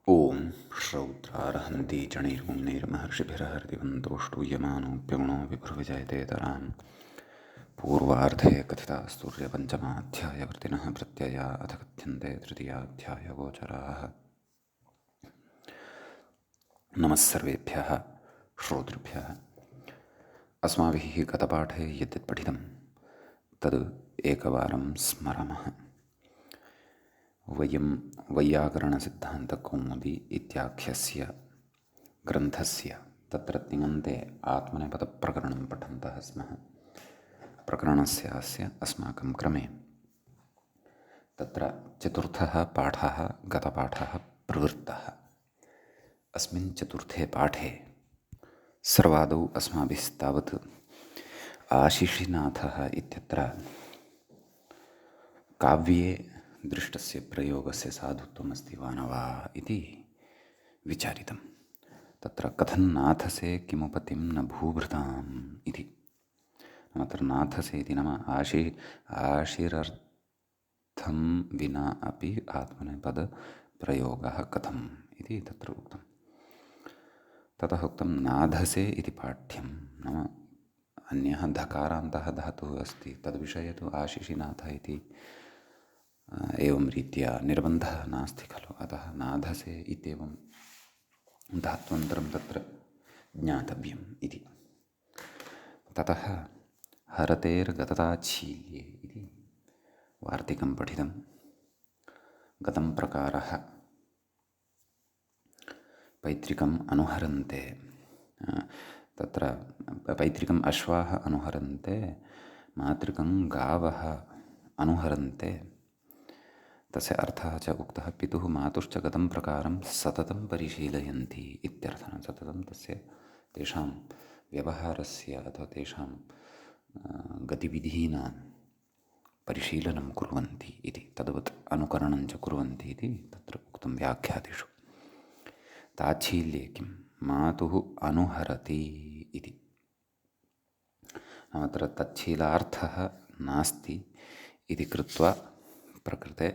ॐ श्रौत्रार्हन्ति चणैर्पुण्यैर्महर्षिभिरहर्दिवन्तोष्टूयमानोऽप्यगुणो विभुर्विजयतेतराम् पूर्वार्धे कथितास्तुर्यपञ्चमाध्यायवर्तिनः प्रत्यया अथ कथ्यन्ते तृतीयाध्यायगोचराः। नमः सर्वेभ्यः श्रोतृभ्यः। अस्माभिः गतपाठे यद्यत् पठितं तद् एकवारं स्मरामः। वयं वैयाकरणसिद्धान्तकौमुदी इत्याख्यस्य ग्रन्थस्य तत्र तिङन्ते आत्मनेपदप्रकरणं पठन्तः स्मः। प्रकरणस्यास्य अस्माकं क्रमे तत्र चतुर्थः पाठः गतपाठः प्रवृत्तः। अस्मिन् चतुर्थे पाठे सर्वादौ अस्माभिस्तावत् आशिषिनाथः इत्यत्र काव्ये दृष्टस्य प्रयोगस्य साधुत्वमस्ति वा न वा इति विचारितं। तत्र कथन्नाथसे किमुपतिं न भूभृताम् इति। अत्र नाथसे इति नाम आशिरर्थं विना अपि आत्मनेपदप्रयोगः कथम् इति तत्र उक्तम्। ततः उक्तं नाधसे इति पाठ्यं नाम अन्यः धकारान्तः धातुः अस्ति, तद्विषये तु आशिषिनाथ इति एवं रीत्या निर्बन्धः नास्ति खलु। अतः नाधसे इत्येवं धात्वन्तरं तत्र ज्ञातव्यम् इति। ततः हरतेर्गतताच्छील्ये इति वार्तिकं पठितं। गतं प्रकारः पैतृकम् अनुहरन्ते, तत्र पैतृकम् अश्वाः अनुहरन्ते, मातृकं गावः अनुहरन्ते। तस्य अर्थः च उक्तः। पितुः मातुश्च गतं प्रकारं सततं परिशीलयन्ति इत्यर्थः। सततं तस्य तेषां व्यवहारस्य अथवा तेषां गतिविधीनां परिशीलनं कुर्वन्ति इति, तद्वत् अनुकरणं च कुर्वन्ति इति तत्र उक्तं व्याख्यादिषु। ताच्छील्ये किं मातुः अनुहरति इति। अत्र तच्छीलार्थः नास्ति इति कृत्वा प्रकृते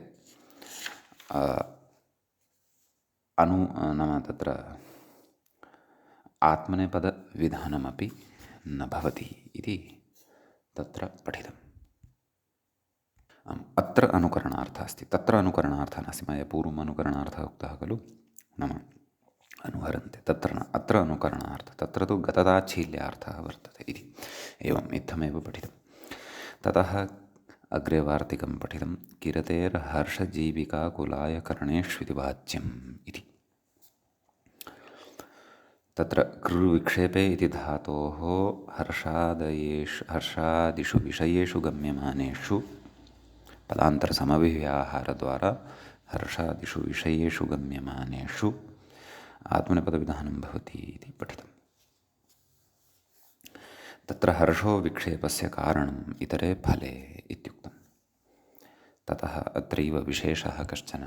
नाम तत्र आत्मनेपदविधानमपि न भवति इति तत्र पठितम्। अत्र अनुकरणार्थः अस्ति, तत्र अनुकरणार्थः नास्ति। मया पूर्वम् अनुकरणार्थः उक्तः खलु, नाम अनुहरन्ते, तत्र न, अत्र अनुकरणार्थः। तत्र तु गतताच्छील्यार्थः वर्तते इति। एवम् इत्थमेव पठितं। ततः अग्रे वार्तिकं पठितं। किरतेर्हर्षजीविकाकुलाय करणेष्विति वाच्यम् इति। तत्र कृर्विक्षेपे इति धातोः हर्षादिषु विषयेषु गम्यमानेषु पदान्तरसमभिव्याहारद्वारा हर्षादिषु विषयेषु गम्यमानेषु आत्मनेपदविधानं भवति इति पठितम्। तत्र हर्षो विक्षेपस्य कारणम् इतरे फले इत्युक्तम्। ततः अत्रैव विशेषः कश्चन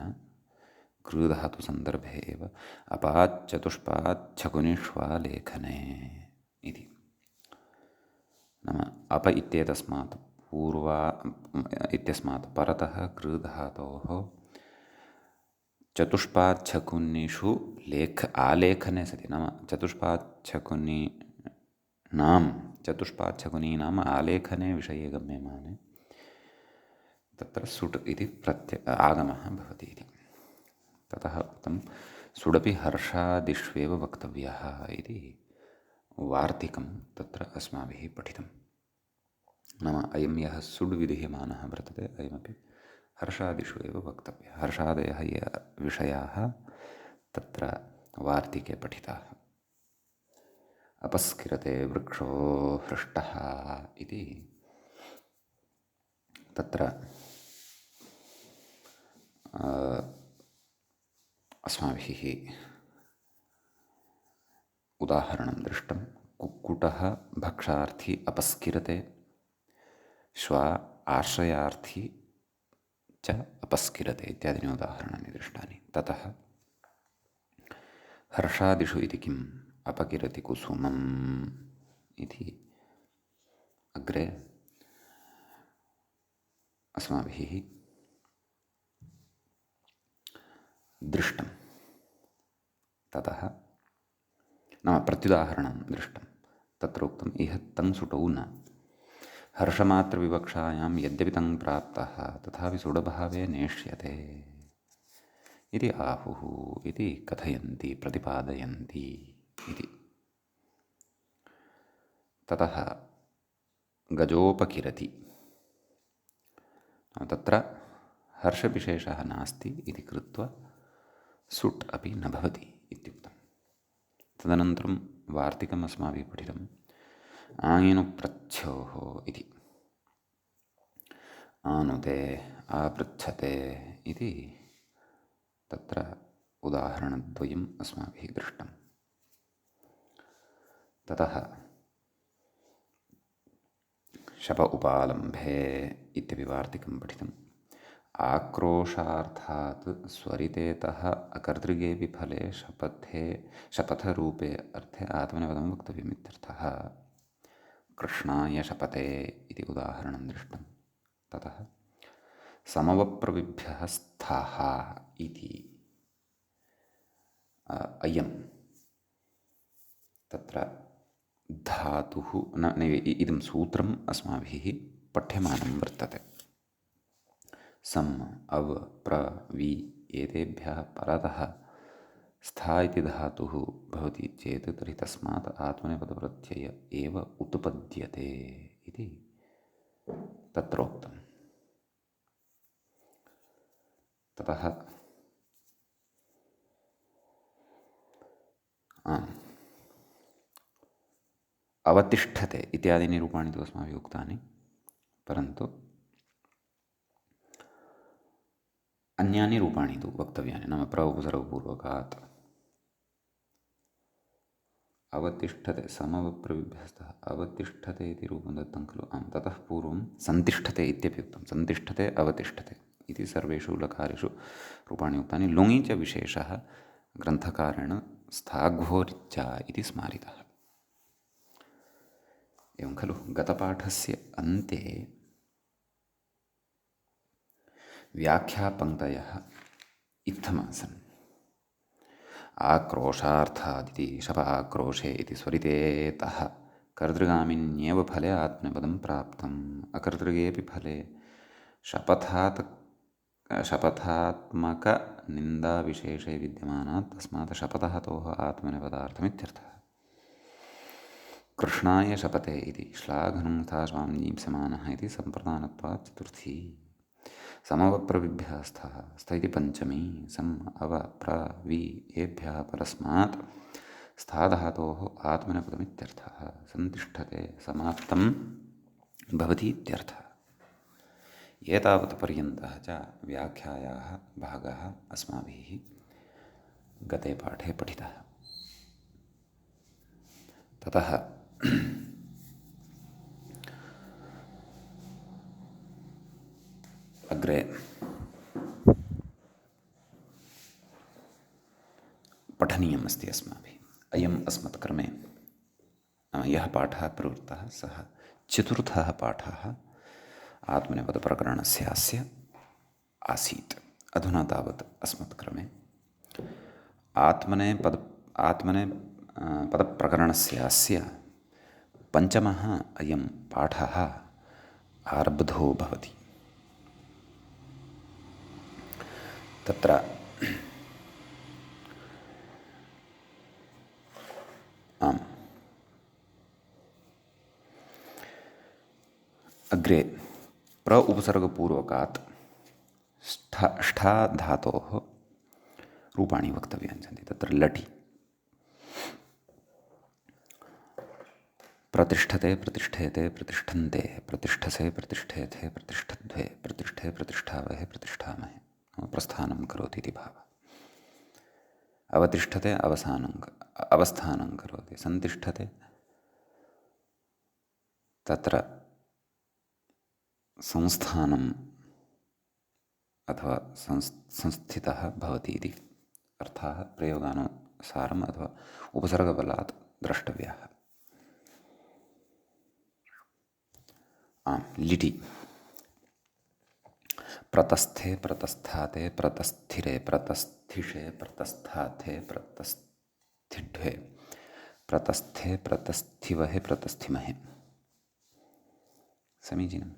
कृधातुसन्दर्भे एव अपाच्चतुष्पाच्छकुनिष्वा लेखने इति। नाम अप इत्येतस्मात् इत्यस्मात् परतः कृधातोः चतुष्पाच्छकुनिषु आलेखने सति, नाम चतुष्पाच्छकुनीनाम् आलेखने विषये गम्यमाने तत्र सुट् इति आगमः भवति इति। ततः उक्तं सुडपि हर्षादिष्वेव वक्तव्यः इति वार्तिकं तत्र अस्माभिः पठितं। नाम अयं यः सुड् विधीयमानः वर्तते, अयमपि हर्षादिषु एव वक्तव्यः। हर्षादयः ये विषयाः तत्र वार्तिके पठिताः। अपस्किरते वृक्षो हृष्टः इति तत्र अस्माभिः उदाहरणं दृष्टं। कुक्कुटः भक्षार्थी अपस्किरते, श्वा आश्रयार्थी च अपस्किरते इत्यादीनि उदाहरणानि दृष्टानि। ततः हर्षादिषु इति किम् अपकिरति कुसुमम् इति अग्रे अस्माभिः दृष्टम्। ततः नाम प्रत्युदाहरणं दृष्टं। तत्र उक्तम् इह तं सुटौ न हर्षमात्रविवक्षायां यद्यपि तं प्राप्तः तथापि सुडभावे नेष्यते इति आहुः इति कथयन्ति प्रतिपादयन्ति इति। ततः गजोपकिरति तत्र हर्षविशेषः नास्ति इति कृत्वा सुट् अपि न भवति इत्युक्तम्। तदनन्तरं वार्तिकम् अस्माभिः पठितम् आङ्नुप्रच्छोः इति। आनुते आपृच्छते इति तत्र उदाहरणद्वयम् अस्माभिः दृष्टम्। ततः शप उपालम्भे इत्यपि वार्तिकं पठितम् आक्रोशार्थात् स्वरितेतः अकर्तृगे विफले शपथरूपे अर्थे आत्मनेपदं वक्तव्यम् इत्यर्थः। कृष्णाय शपते इति उदाहरणं दृष्टं। ततः समवप्रविभ्यः स्थाः इति अयं तत्र धातुः इदं सूत्रम् अस्माभिः पठ्यमानं वर्तते। सम् अव प्र वि एतेभ्यः परतः स्था इति धातुः भवति चेत् तर्हि तस्मात् आत्मनेपदप्रत्यय एव उत्पद्यते इति तत्रोक्तम्। ततः अवतिष्ठते इत्यादीनि रूपाणि तु अस्माभिः उक्तानि, परन्तु अन्यानि रूपाणि तु वक्तव्यानि। नाम प्र उपसर्गपूर्वकात् अवतिष्ठते समवप्रविभ्यस्तः अवतिष्ठते इति रूपं दत्तं खलु। ततः पूर्वं सन्तिष्ठते इत्यपि उक्तं। सन्तिष्ठते अवतिष्ठते इति सर्वेषु लकारेषु रूपाणि उक्तानि। लुङि च विशेषः ग्रन्थकारेण स्थाघ्वोरिच्चा इति स्मारितः। एवं खलु गतपाठस्य अन्ते व्याख्यापङ्क्तयः इत्थमासन्। आक्रोशार्थादिति शप आक्रोशे इति स्वरितेतः कर्तृगामिन्येव फले आत्मनेपदं प्राप्तम् अकर्तृगेऽपि फले शपथात्मकनिन्दाविशेषे विद्यमानात् तस्मात् शपथहतोः आत्मनेपदार्थमित्यर्थः। कृष्णाय शपते इति श्लाघनुङ्था स्वाम्नीप्स्यमानः इति सम्प्रदानत्वात् चतुर्थी। समवप्रविभ्यः स्थः स्थ इति पञ्चमी। सम् अव प्र वि एभ्यः परस्मात् स्थाधातोः आत्मनेपदमित्यर्थः। सन्तिष्ठते समाप्तं भवति इत्यर्थः। एतावत् पर्यन्तः च व्याख्यायाः भागः अस्माभिः गते पाठे पठितः। ततः अग्रे पठनीयम् अस्ति अस्माभिः। अयम् अस्मत्क्रमे यः पाठः प्रवृत्तः सः चतुर्थः पाठः आत्मनेपदप्रकरणस्यास्य आसीत्। अधुना तावत् अस्मत्क्रमे आत्मनेपदप्रकरणस्यास्य पञ्चमः अयं पाठः आरब्धो भवति। तत्र अग्रे प्र उपसर्गपूर्वकात् ष्ठा धातोः रूपाणि वक्तव्यानि सन्ति। तत्र लटि प्रतिष्ठते प्रतिष्ठेते प्रतिष्ठन्ते प्रतिष्ठसे प्रतिष्ठेथे प्रतिष्ठध्वे प्रतिष्ठे प्रतिष्ठावहे प्रतिष्ठामहे प्रस्थानं करोति इति भावः। अवतिष्ठते अवस्थानं करोति। सन्तिष्ठते तत्र संस्थानम् अथवा संस्थितः भवति इति अर्थाः प्रयोगानुसारम् अथवा उपसर्गबलात् द्रष्टव्याः। लिटि प्रतस्थे प्रतस्थाते प्रतस्थिरे प्रतस्थिषे प्रतस्थाथे प्रतिष्ठिढ्वे प्रतस्थे प्रतस्थिवहे प्रतस्थिमहे। समीचीनम्।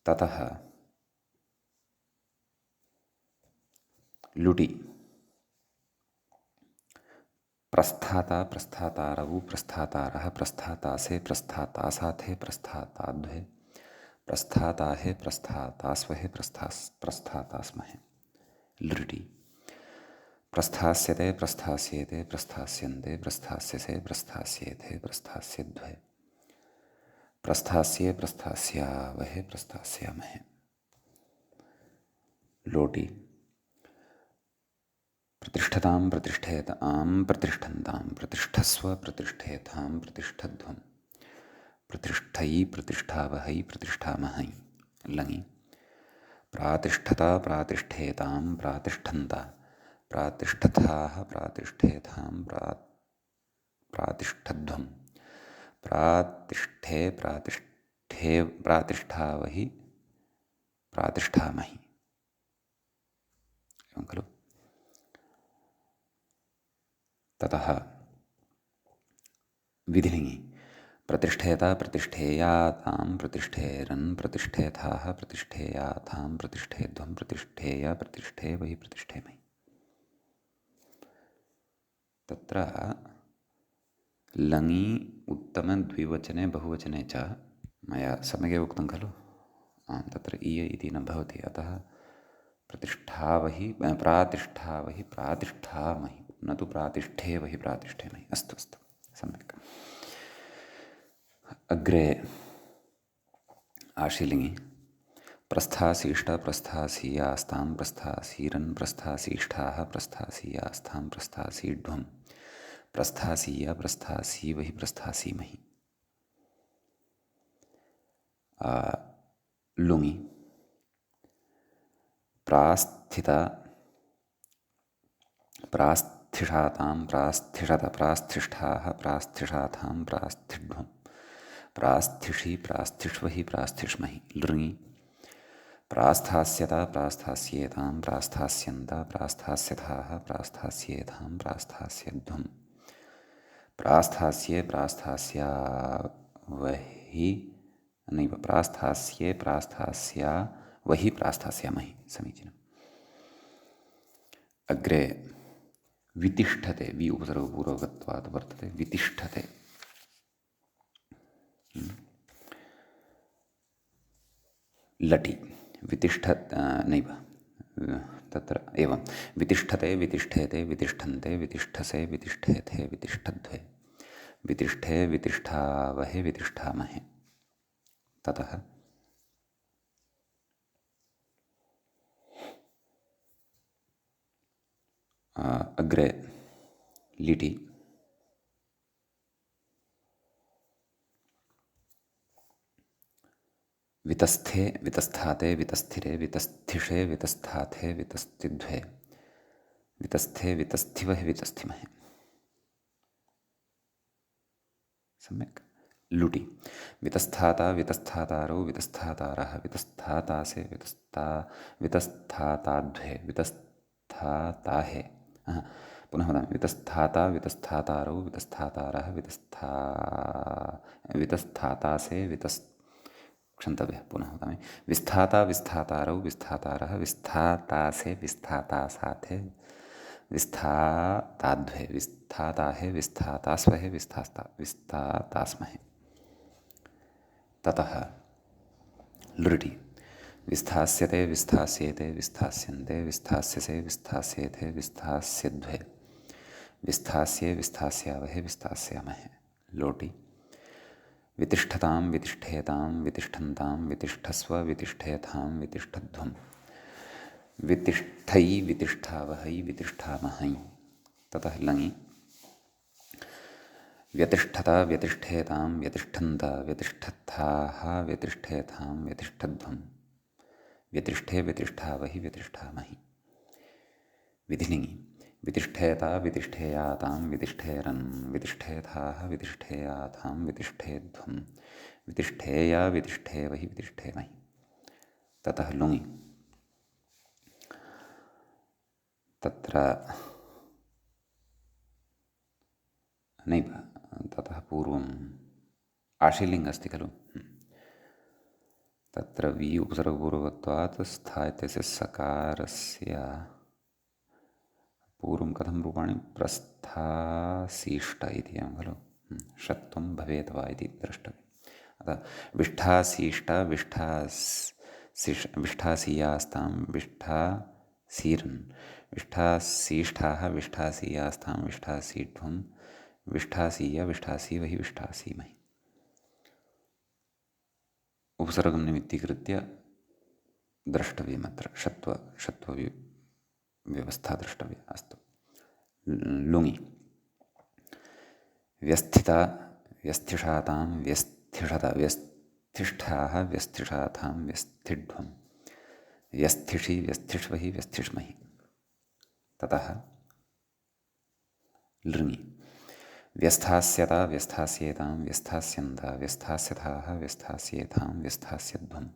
ततः लुटि प्रस्थाता प्रस्थातारौ प्रस्थातारः प्रस्थातासे प्रस्थातासाथे प्रस्थाताद्वे प्रस्थाताहे प्रस्थातास्वहे प्रस्थातास्महे। लृटि प्रस्थास्यते प्रस्थास्येते प्रस्थास्यन्ते प्रस्थास्यसे प्रस्थास्येथे प्रस्थास्यद्वे प्रस्थास्ये प्रस्थास्यावहे प्रस्थास्यामहे। लोटि प्रतिष्ठतां प्रतिष्ठेतां प्रतिष्ठन्तां प्रतिष्ठस्व प्रतिष्ठेतां प्रतिष्ठध्वं प्रतिष्ठयि प्रतिष्ठावहै प्रतिष्ठामहै। लङि प्रातिष्ठता प्रातिष्ठेतां प्रातिष्ठन्ता प्रातिष्ठथाः प्रातिष्ठेतां प्रातिष्ठध्वं प्रातिष्ठे प्रातिष्ठे प्रातिष्ठावहि प्रातिष्ठामहि। एवं खलु। ततः विधिलिङि प्रतिष्ठेता प्रतिष्ठेयातां प्रतिष्ठेरन् प्रतिष्ठेथाः प्रतिष्ठेयाथां प्रतिष्ठेध्वं प्रतिष्ठेय प्रतिष्ठेवहि प्रतिष्ठेमहि। तत्र लङि उत्तमद्विवचने बहुवचने च मया सम्यगेव उक्तं खलु। तत्र इय इति न भवति, अतः प्रतिष्ठावहि प्रातिष्ठावहि प्रातिष्ठामहि, न तु प्रातिष्ठेवहि प्रातिष्ठेमहि। अस्तु अस्तु, सम्यक्। अग्रे आशीलिङि प्रस्थासीष्ट प्रस्थासीयास्तां प्रस्थासीरन् प्रस्थासीष्ठाः प्रस्थासीयास्तां प्रस्थासीढ्वं प्रस्थासीय प्रस्थासीवहि प्रस्थासीमहि। लुङि प्रास्थिता प्रास्थिषातां प्रास्थिषत प्रास्थिष्ठाः प्रास्थिषाथां प्रास्थिढ्वं प्रास्थिषि प्रास्थिष्वहि प्रास्थिष्महि। लृङि प्रास्थास्यता प्रास्थास्येतां प्रास्थास्यन्त प्रास्थास्यथाः प्रास्थास्येतां प्रास्थास्यध्वं प्रास्थास्ये प्रास्थास्यावहि नैव प्रास्थास्ये प्रास्थास्यावहि प्रास्थास्यामहि। समीचीनम्। अग्रे वितिष्ठते, वि उपसर्गपूर्वकत्वात् वर्तते। वितिष्ठते लटि वितिष्ठ नैव, तत्र एवं वितिष्ठते वितिष्ठेते वितिष्ठन्ते वितिष्ठसे वितिष्ठेथे वितिष्ठध्वे वितिष्ठे वितिष्ठावहे वितिष्ठामहे। ततः अग्रे लिटि वितस्थे वितस्थाते वितस्थिरे वितस्थिषे वितस्थाथे वितस्तिध्वे वितस्थे वितस्थिवहे वितस्थिमहे। सम्यक्। लुटि वितस्थाता वितस्थातारौ वितस्थातारः वितस्थातासे वितस्थाताद्वे वितस्थाताहे। पुनः वदामि वितस्थाता वितस्थातारौ वितस्थातारः वितस्थातासे क्षन्तव्यः। पुनः वदामि विस्थाता विस्थातारौ विस्थातारः विस्थातासे विस्थातासाथे विस्थाताद्वे विस्थाताहे विस्थातास्वहे विस्थातास्महे। ततः लृटि विस्थास्यते विस्थास्येते विस्थास्यन्ते विस्थास्यसे विस्थास्येथे विस्थास्यध्वे विस्थास्ये विस्थास्यावहे विस्थास्यामहे। लोटि वितिष्ठतां वितिष्ठेतां वितिष्ठन्तां वितिष्ठस्व वितिष्ठेथां वितिष्ठध्वं वितिष्ठयि वितिष्ठावहै वितिष्ठामहै। ततः लङि व्यतिष्ठता व्यतिष्ठेतां व्यतिष्ठन्त व्यतिष्ठत्थाः व्यतिष्ठेथां व्यतिष्ठध्वं व्यतिष्ठे व्यतिष्ठावहि व्यतिष्ठामहि। विधिलिङि वितिष्ठेता वितिष्ठेयातां वितिष्ठेरन् वितिष्ठेथाः वितिष्ठेयाथां वितिष्ठेध्वं वितिष्ठेय वितिष्ठेवहि वितिष्ठेमहि। ततः लुङि तत्र नैव, ततः पूर्वम् आशीलिङ्ग् अस्ति खलु। तत्र वि उपसर्गपूर्वकत्वात् स्था इत्यस्य सकारस्य पूर्वं कथं रूपाणि प्रस्थासीष्ट इति एवं खलु। षत्वं भवेत् वा इति द्रष्टव्यम्। अतः विष्ठासीष्ट विष्ठासीयास्तां विष्ठासीरन् विष्ठासीष्ठाः विष्ठासीयास्तां विष्ठासीध्वं विष्ठासीय विष्ठासीवहि विष्ठासीमहि। उपसर्गं निमित्तीकृत्य द्रष्टव्यमत्र षत्वव्यवस्था द्रष्टव्या। अस्तु, लुङि व्यस्थिता व्यस्थिषातां व्यस्थिषत व्यस्थिष्ठाः व्यस्थिषातां व्यस्थिध्वं व्यस्थिषि व्यस्थिष्वहि व्यस्थिष्महि। ततः लृङि व्यस्थास्यता व्यस्थास्येतां व्यस्थास्यन्त व्यस्थास्यथाः व्यस्थास्येतां व्यस्थास्यध्वं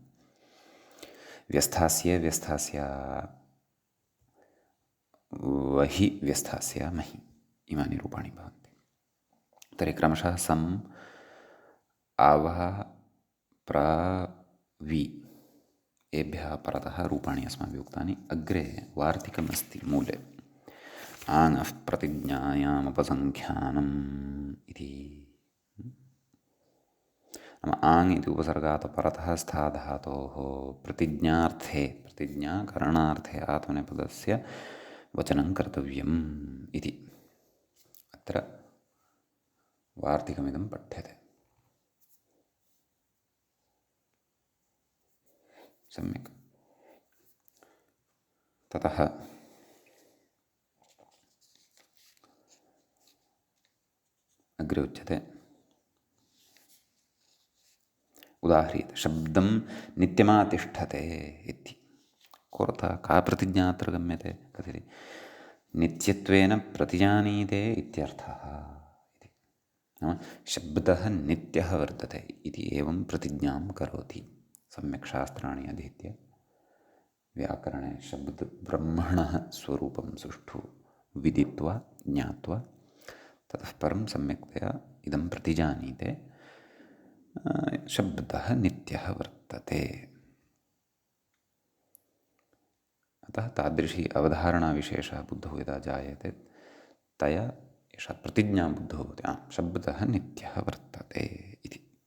व्यस्थास्ये व्यस्थास्या वहि व्यस्थास्यामहि। इमानि रूपाणि भवन्ति। तर्हि क्रमशः सम् आवः प्र वि एभ्यः परतः रूपाणि अस्माभिः उक्तानि। अग्रे वार्तिकमस्ति मूले आङ् प्रतिज्ञायामुपसङ्ख्यानम् इति। नाम आङ् इति उपसर्गात् परतः स्थाधातोः प्रतिज्ञार्थे प्रतिज्ञाकरणार्थे आत्मनेपदस्य वचनं कर्तव्यम् इति अत्र वार्तिकमिदं पठ्यते। सम्यक्। ततः अग्रे उच्यते उदाह्रियते शब्दं नित्यमातिष्ठते इति। कोऽर्थः, का प्रतिज्ञा अत्र गम्यते कथिते नित्यत्वेन प्रतिजानीते इत्यर्थः इति। नाम शब्दः नित्यः वर्तते इति एवं प्रतिज्ञां करोति। सम्यक् शास्त्राणि अधीत्य व्याकरणे शब्दब्रह्मणः स्वरूपं सुष्ठु विदित्वा ज्ञात्वा ततः परं सम्यक्तया इदं प्रतिजानीते शब्दः नित्यः वर्तते। अतः तादृशी अवधारणाविशेषः बुद्धौ यदा जायते तया एषा प्रतिज्ञा बुद्धौ भवति, शब्दः नित्यः वर्तते इति।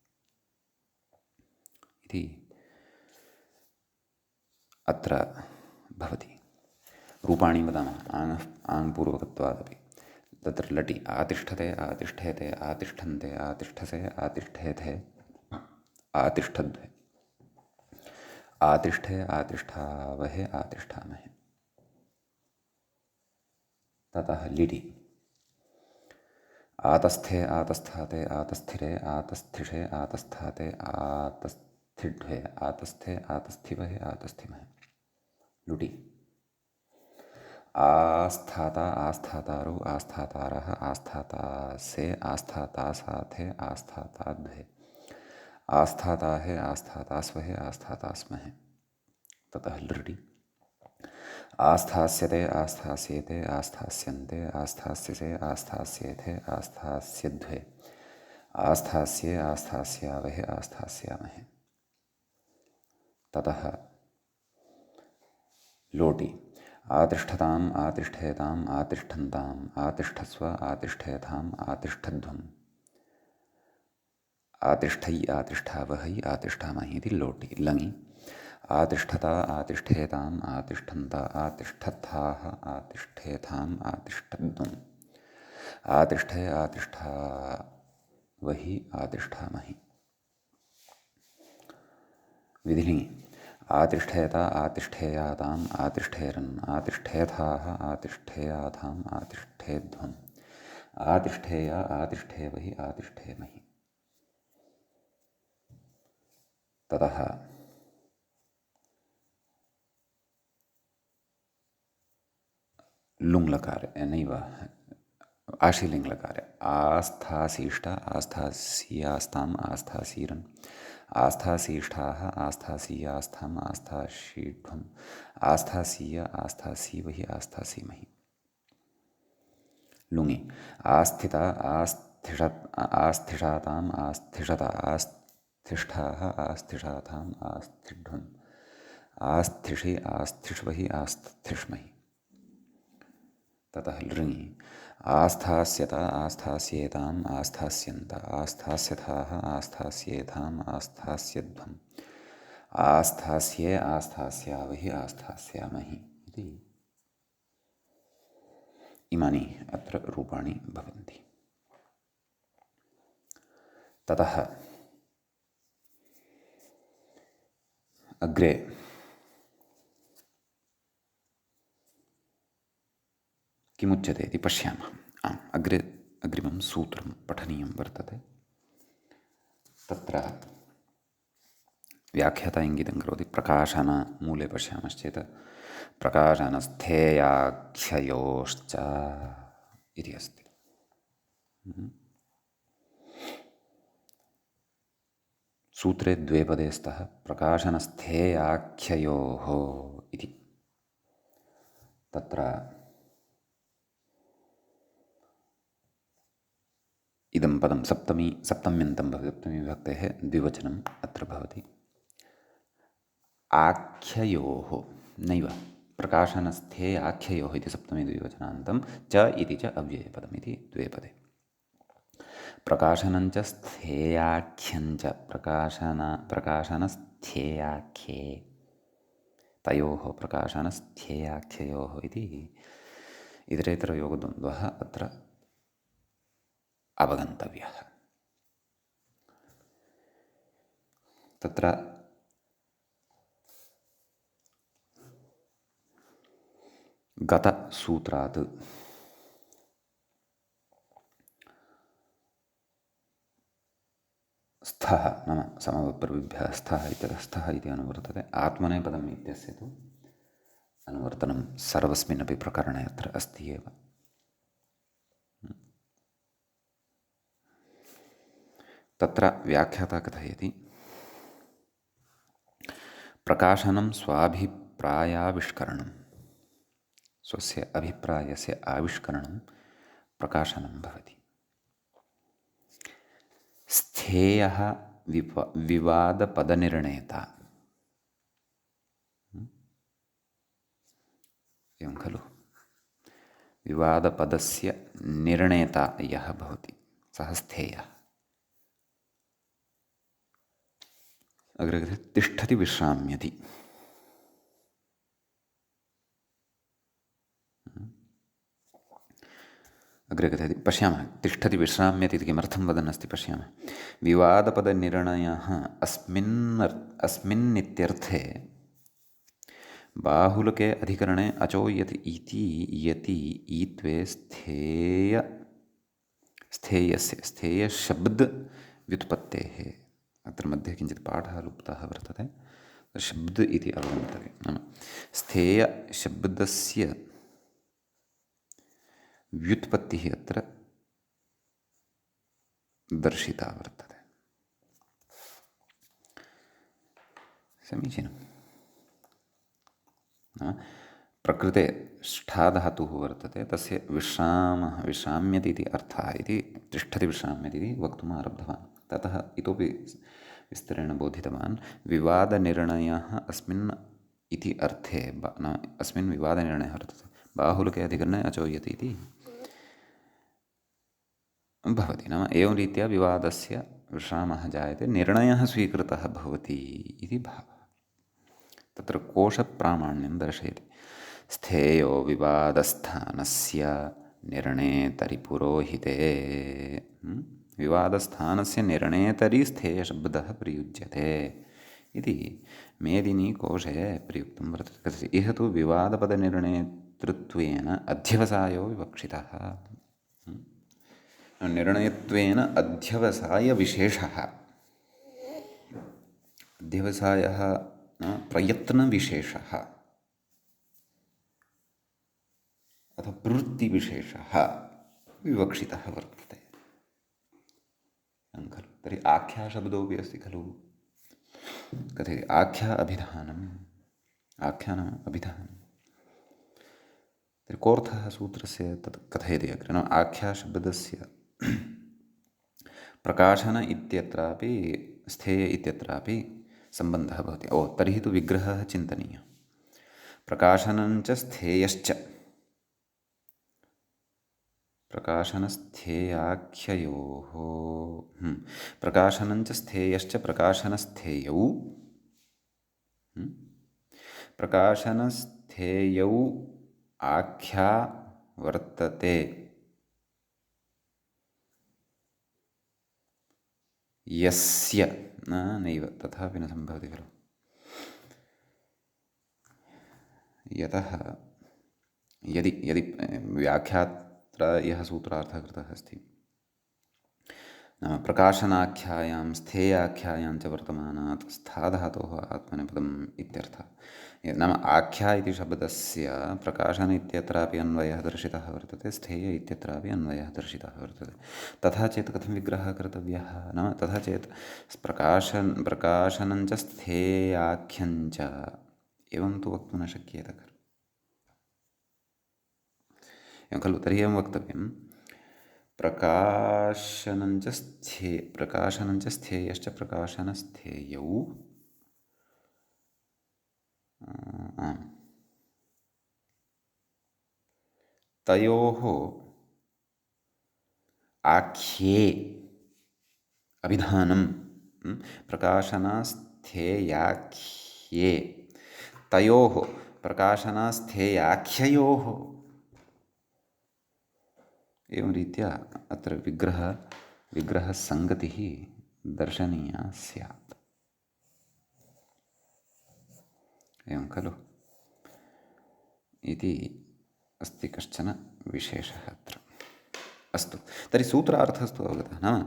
अत्र भवति। रूपाणि वदामः आङ् पूर्वकत्वादपि। तत्र लटि आतिष्ठते आतिष्ठेते आतिष्ठन्ते आतिष्ठसे आतिष्ठेथे आतिष्ठद्वे आतिष्ठे आतिष्ठावहे आतिष्ठामहे। ततः लिटि आतस्थे आतस्थाते आतस्थिरे आतस्थिषे आतस्थाते आतस्थिड्वे आतस्थे आतस्थिवहे आतस्थिमहे। लुटि आस्थाता आस्थातारौ आस्थातारः आस्थातासे आस्थातासाथे आस्थाताद्वे आस्थाताहे आस्थातास्वहे आस्थातास्महे। ततः लृटि आस्थास्यते आस्थास्येते आस्थास्यन्ते आस्थास्यसे आस्थास्येथे आस्थास्यद्वे आस्थास्ये आस्थास्यावहे आस्थास्यामहे। ततः लोटि आतिष्ठताम् आतिष्ठेताम् आतिष्ठन्ताम् आतिष्ठस्व आतिष्ठेताम् आतिष्ठध्वम् आतिष्ठै आतिष्ठावहै आतिष्ठामहि इति लोटि। लङि आतिष्ठता आतिष्ठेताम् आतिष्ठन्त आतिष्ठत्थाः आतिष्ठेताम् आतिष्ठध्वम् आतिष्ठे आतिष्ठावहि आतिष्ठामहि। विधिलिङि आतिष्ठेता आतिष्ठेयाताम् आतिष्ठेरन् आतिष्ठेथाः आतिष्ठेयाथाम् आतिष्ठेध्वम् आतिष्ठेय आतिष्ठेवहि आतिष्ठेमहि। ततः लुङ्लकारे नैव आशीलिङ्लकारे आस्थासीष्ट आस्थासीयास्ताम् आस्थासीरन् आस्थासीष्ठाः आस्थासीयास्थाम् आस्थाशीध्वम् आस्थासीय आस्थासीवहि आस्थासीमहि। लुङि आस्थिता आस्थिषाताम् आस्थिषता आस्थिष्ठाः आस्थिषाताम् आस्थिष्ठुम् आस्थिषि आस्थिष्वहि आस्थिष्महि। ततः लृङि आस्थास्यत आस्थास्येताम् आस्थास्यन्त आस्थास्यथाः आस्थास्येथाम् आस्थास्यध्वम् आस्थास्ये आस्थास्यावहि आस्थास्यामहि इति इमानि अत्र रूपाणि भवन्ति। ततः अग्रे किमुच्यते इति पश्यामः। अग्रे अग्रिमं सूत्रं पठनीयं वर्तते। तत्र व्याख्याता इङ्गितं करोति। प्रकाशनमूले पश्यामश्चेत् प्रकाशनस्थेयाख्ययोश्च इति अस्ति। सूत्रे द्वे पदे स्तः प्रकाशनस्थेयाख्ययोः इति। तत्र इदं पदं सप्तम्यन्तं भवति। सप्तमीविभक्तेः द्विवचनम् अत्र भवति। आख्ययोः नैव प्रकाशनस्थे आख्ययोः इति सप्तमी द्विवचनान्तं च इति च अव्ययपदम् इति द्वे पदे। प्रकाशनञ्च स्थेयाख्यञ्च प्रकाशनस्थेयाख्ये तयोः प्रकाशनस्थेयाख्ययोः इति इतरेतरयोगद्वन्द्वः अत्र अवगन्तव्यः। तत्र गतसूत्रात् स्थः नाम समवप्रविभ्यः स्थः इत्यतः स्थः इति अनुवर्तते। आत्मनेपदम् इत्यस्य तु अनुवर्तनं सर्वस्मिन्नपि प्रकरणे अत्र अस्ति एव। तत्र व्याख्याता कथयति प्रकाशनं स्वाभिप्रायाविष्करणं स्वस्य अभिप्रायस्य आविष्करणं प्रकाशनं भवति। स्थेयः विवादपदनिर्णेता एवं खलु। विवादपदस्य निर्णेता यः भवति सः स्थेयः। अग्रे तिष्ठति विश्राम्यति। अग्रे कथयति पश्यामः। तिष्ठति विश्राम्यति इति किमर्थं वदन् अस्ति पश्यामः। विवादपदनिर्णयः अस्मिन्नित्यर्थे बाहुलके अधिकरणे अचो यति इति यति ईत्वे स्थेयस्य स्थेयशब्दव्युत्पत्तेः अत्र मध्ये किञ्चित् पाठः लुप्तः वर्तते। शब्द इति अवगन्तव्यं। नाम स्थेयशब्दस्य व्युत्पत्तिः अत्र दर्शिता वर्तते। समीचीनं। प्रकृते ष्ठाधातुः वर्तते। तस्य विश्राम्यति इति अर्थः इति तिष्ठति विश्राम्यति इति वक्तुम् आरब्धवान्। ततः इतोपि विस्तरेण बोधितवान्। विवादनिर्णयः अस्मिन् इति अर्थे अस्मिन् विवादनिर्णयः वर्तते। बाहुलके अधिकरणे अचोयति इति भवति। नाम एवं रीत्या विवादस्य विश्रामः जायते, निर्णयः स्वीकृतः भवति इति भावः। तत्र कोशप्रामाण्यं दर्शयति। स्थेयो विवादस्थानस्य निर्णेतरि पुरोहिते। विवादस्थानस्य निर्णेतरि स्थेयशब्दः प्रयुज्यते इति मेदिनीकोशे प्रयुक्तं वर्तते। इह तु विवादपदनिर्णेतृत्वेन अध्यवसायो विवक्षितः। निर्णयत्वेन अध्यवसायविशेषः। अध्यवसायः प्रयत्नविशेषः अथवा प्रवृत्तिविशेषः विवक्षितः वर्तते खलु। तर्हि आख्याशब्दोऽपि अस्ति खलु। कथयति आख्यानम् अभिधानम्। तर्हि कोऽर्थः सूत्रस्य तत् कथयति अग्रे। नाम आख्याशब्दस्य प्रकाशन इत्यत्रापि स्थेय इत्यत्रापि सम्बन्धः भवति। ओ तर्हि तु विग्रहः चिन्तनीयः। प्रकाशनञ्च स्थेयश्च, प्रकाशनस्थेयाख्ययोः प्रकाशनञ्च स्थेयश्च प्रकाशनस्थेयौ प्रकाशनस्थेयौ आख्या वर्तते यस्य नैव तथापि न सम्भवति खलु। यतः यदि यदि व्याख्यात्र यः सूत्रार्थः कृतः अस्ति, नाम प्रकाशनाख्यायां स्थेयाख्यायां च वर्तमानात् स्थाधातोः आत्मनेपदम् इत्यर्थः। नाम आख्या इति शब्दस्य प्रकाशन इत्यत्रापि अन्वयः दर्शितः वर्तते, स्थेय इत्यत्रापि अन्वयः दर्शितः वर्तते। तथा चेत् कथं विग्रहः कर्तव्यः? नाम तथा चेत् प्रकाशनञ्च स्थेयाख्यञ्च एवं तु वक्तुं न शक्येत खलु। एवं खलु, तर्हि एवं वक्तव्यं, प्रकाशनञ्च स्थेयश्च प्रकाशनस्थेयौ तयोः आख्ये अभिधानं प्रकाशनस्थेयाख्ये तयोः प्रकाशनस्थेयाख्ययोः, एवं रीत्या अत्र विग्रहसङ्गतिः दर्शनीया स्यात्। एवं खलु इति अस्ति कश्चन विशेषः अत्र। अस्तु, तर्हि सूत्रार्थस्तु अवगतः। नाम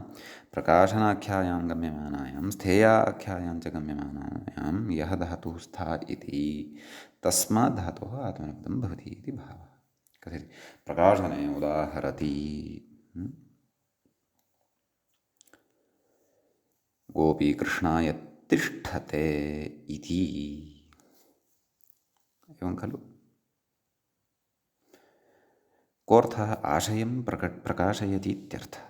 प्रकाशनाख्यायां गम्यमानायां स्थेयाख्यायां च गम्यमानायां यः धातुः स्था इति, तस्मात् धातोः आत्मनेपदं भवति इति भावः। कथयति? प्रकाशने उदाहरति गोपी कृष्णाय तिष्ठते इति। एवं खलु, कोऽर्थः? आशयं प्रकाशयति इत्यर्थः।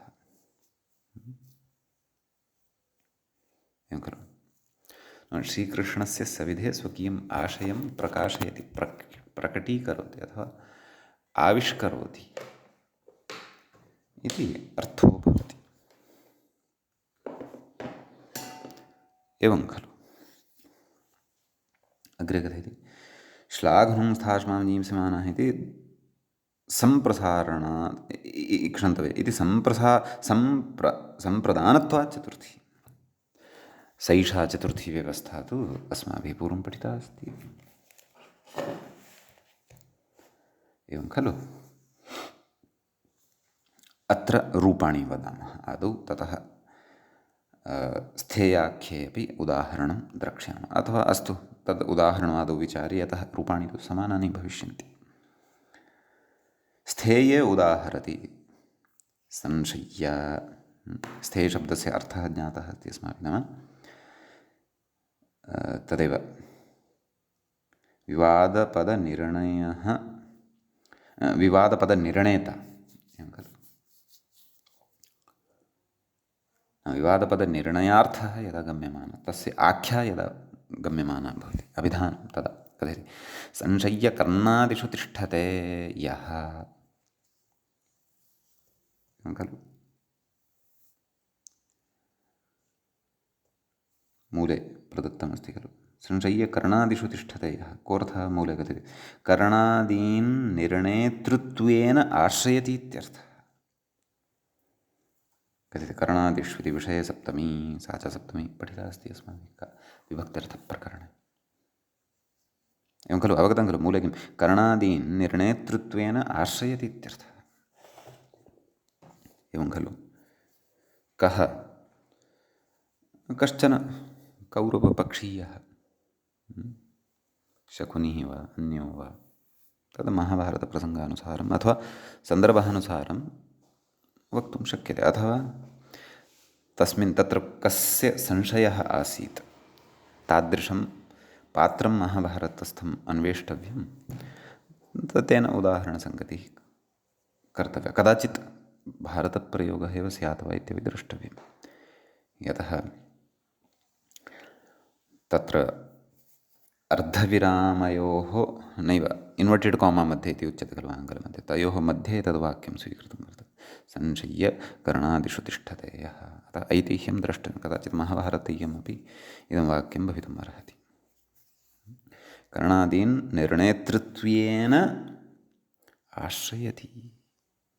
एवं खलु, श्रीकृष्णस्य सविधे स्वकीयम् आशयं प्रकाशयति, प्रकटीकरोति अथवा आविष्करोति इति अर्थो भवति। एवं खलु। अग्रे कथयति, श्लाघ्नुं स्थाश्मां जींसमानः इति सम्प्रसारणात् क्षन्तव्य इति सम्प्रदानत्वात् चतुर्थी। सैषा चतुर्थी व्यवस्था तु अस्माभिः पूर्वं पठिता अस्ति। एवं खलु। अत्र रूपाणि वदामः आदौ, ततः स्थेयाख्ये अपि उदाहरणं द्रक्ष्यामः। अथवा अस्तु, तद् उदाहरणमादौ विचार्य, यतः रूपाणि तु समानानि भविष्यन्ति। स्थेये उदाहरति संशय्य। स्थेयशब्दस्य अर्थः ज्ञातः अस्ति अस्माभिः, नाम तदेव विवादपदनिर्णेता। एवं खलु। विवादपदनिर्णयार्थः यदा गम्यमानः, तस्य आख्या यदा गम्यमाना भवति, अभिधानं तदा कथयति, संशय्य कर्णादिषु तिष्ठते यः। एवं खलु। मूले प्रदत्तमस्ति खलु, संशय्य कर्णादिषु तिष्ठते यः। कोऽर्थः? मूले कथयति, कर्णादीन् निर्णेतृत्वेन आश्रयति इत्यर्थः। कथयति कर्णादिषु इति विषये सप्तमी, सा च सप्तमी पठिता अस्ति अस्माभिः विभक्त्यर्थप्रकरणे। एवं खलु, अवगतं खलु। मूले किं? कर्णादीन् निर्णेतृत्वेन आश्रयति इत्यर्थः। एवं खलु। कः? कश्चन कौरवपक्षीयः, शकुनिः वा अन्यो वा, तद् महाभारतप्रसङ्गानुसारम् अथवा सन्दर्भानुसारं वक्तुं शक्यते। अथवा तत्र कस्य संशयः आसीत्, तादृशं पात्रं महाभारतस्थम् अन्वेष्टव्यं, तेन उदाहरणसङ्गतिः कर्तव्या। कदाचित् भारतप्रयोगः एव स्यात् वा इत्यपि द्रष्टव्यं। यतः तत्र अर्धविरामयोः नैव इन्वर्टेड् कामा मध्ये इति उच्यते खलु आङ्ग्लमध्ये, तयोः मध्ये तद्वाक्यं स्वीकृतं वर्तते। संशय्य कर्णादिषु तिष्ठते यः। अतः ऐतिह्यं द्रष्टव्यं, कदाचित् महाभारतीयमपि इदं वाक्यं भवितुम् अर्हति। कर्णादीन् निर्णेतृत्वेन आश्रयति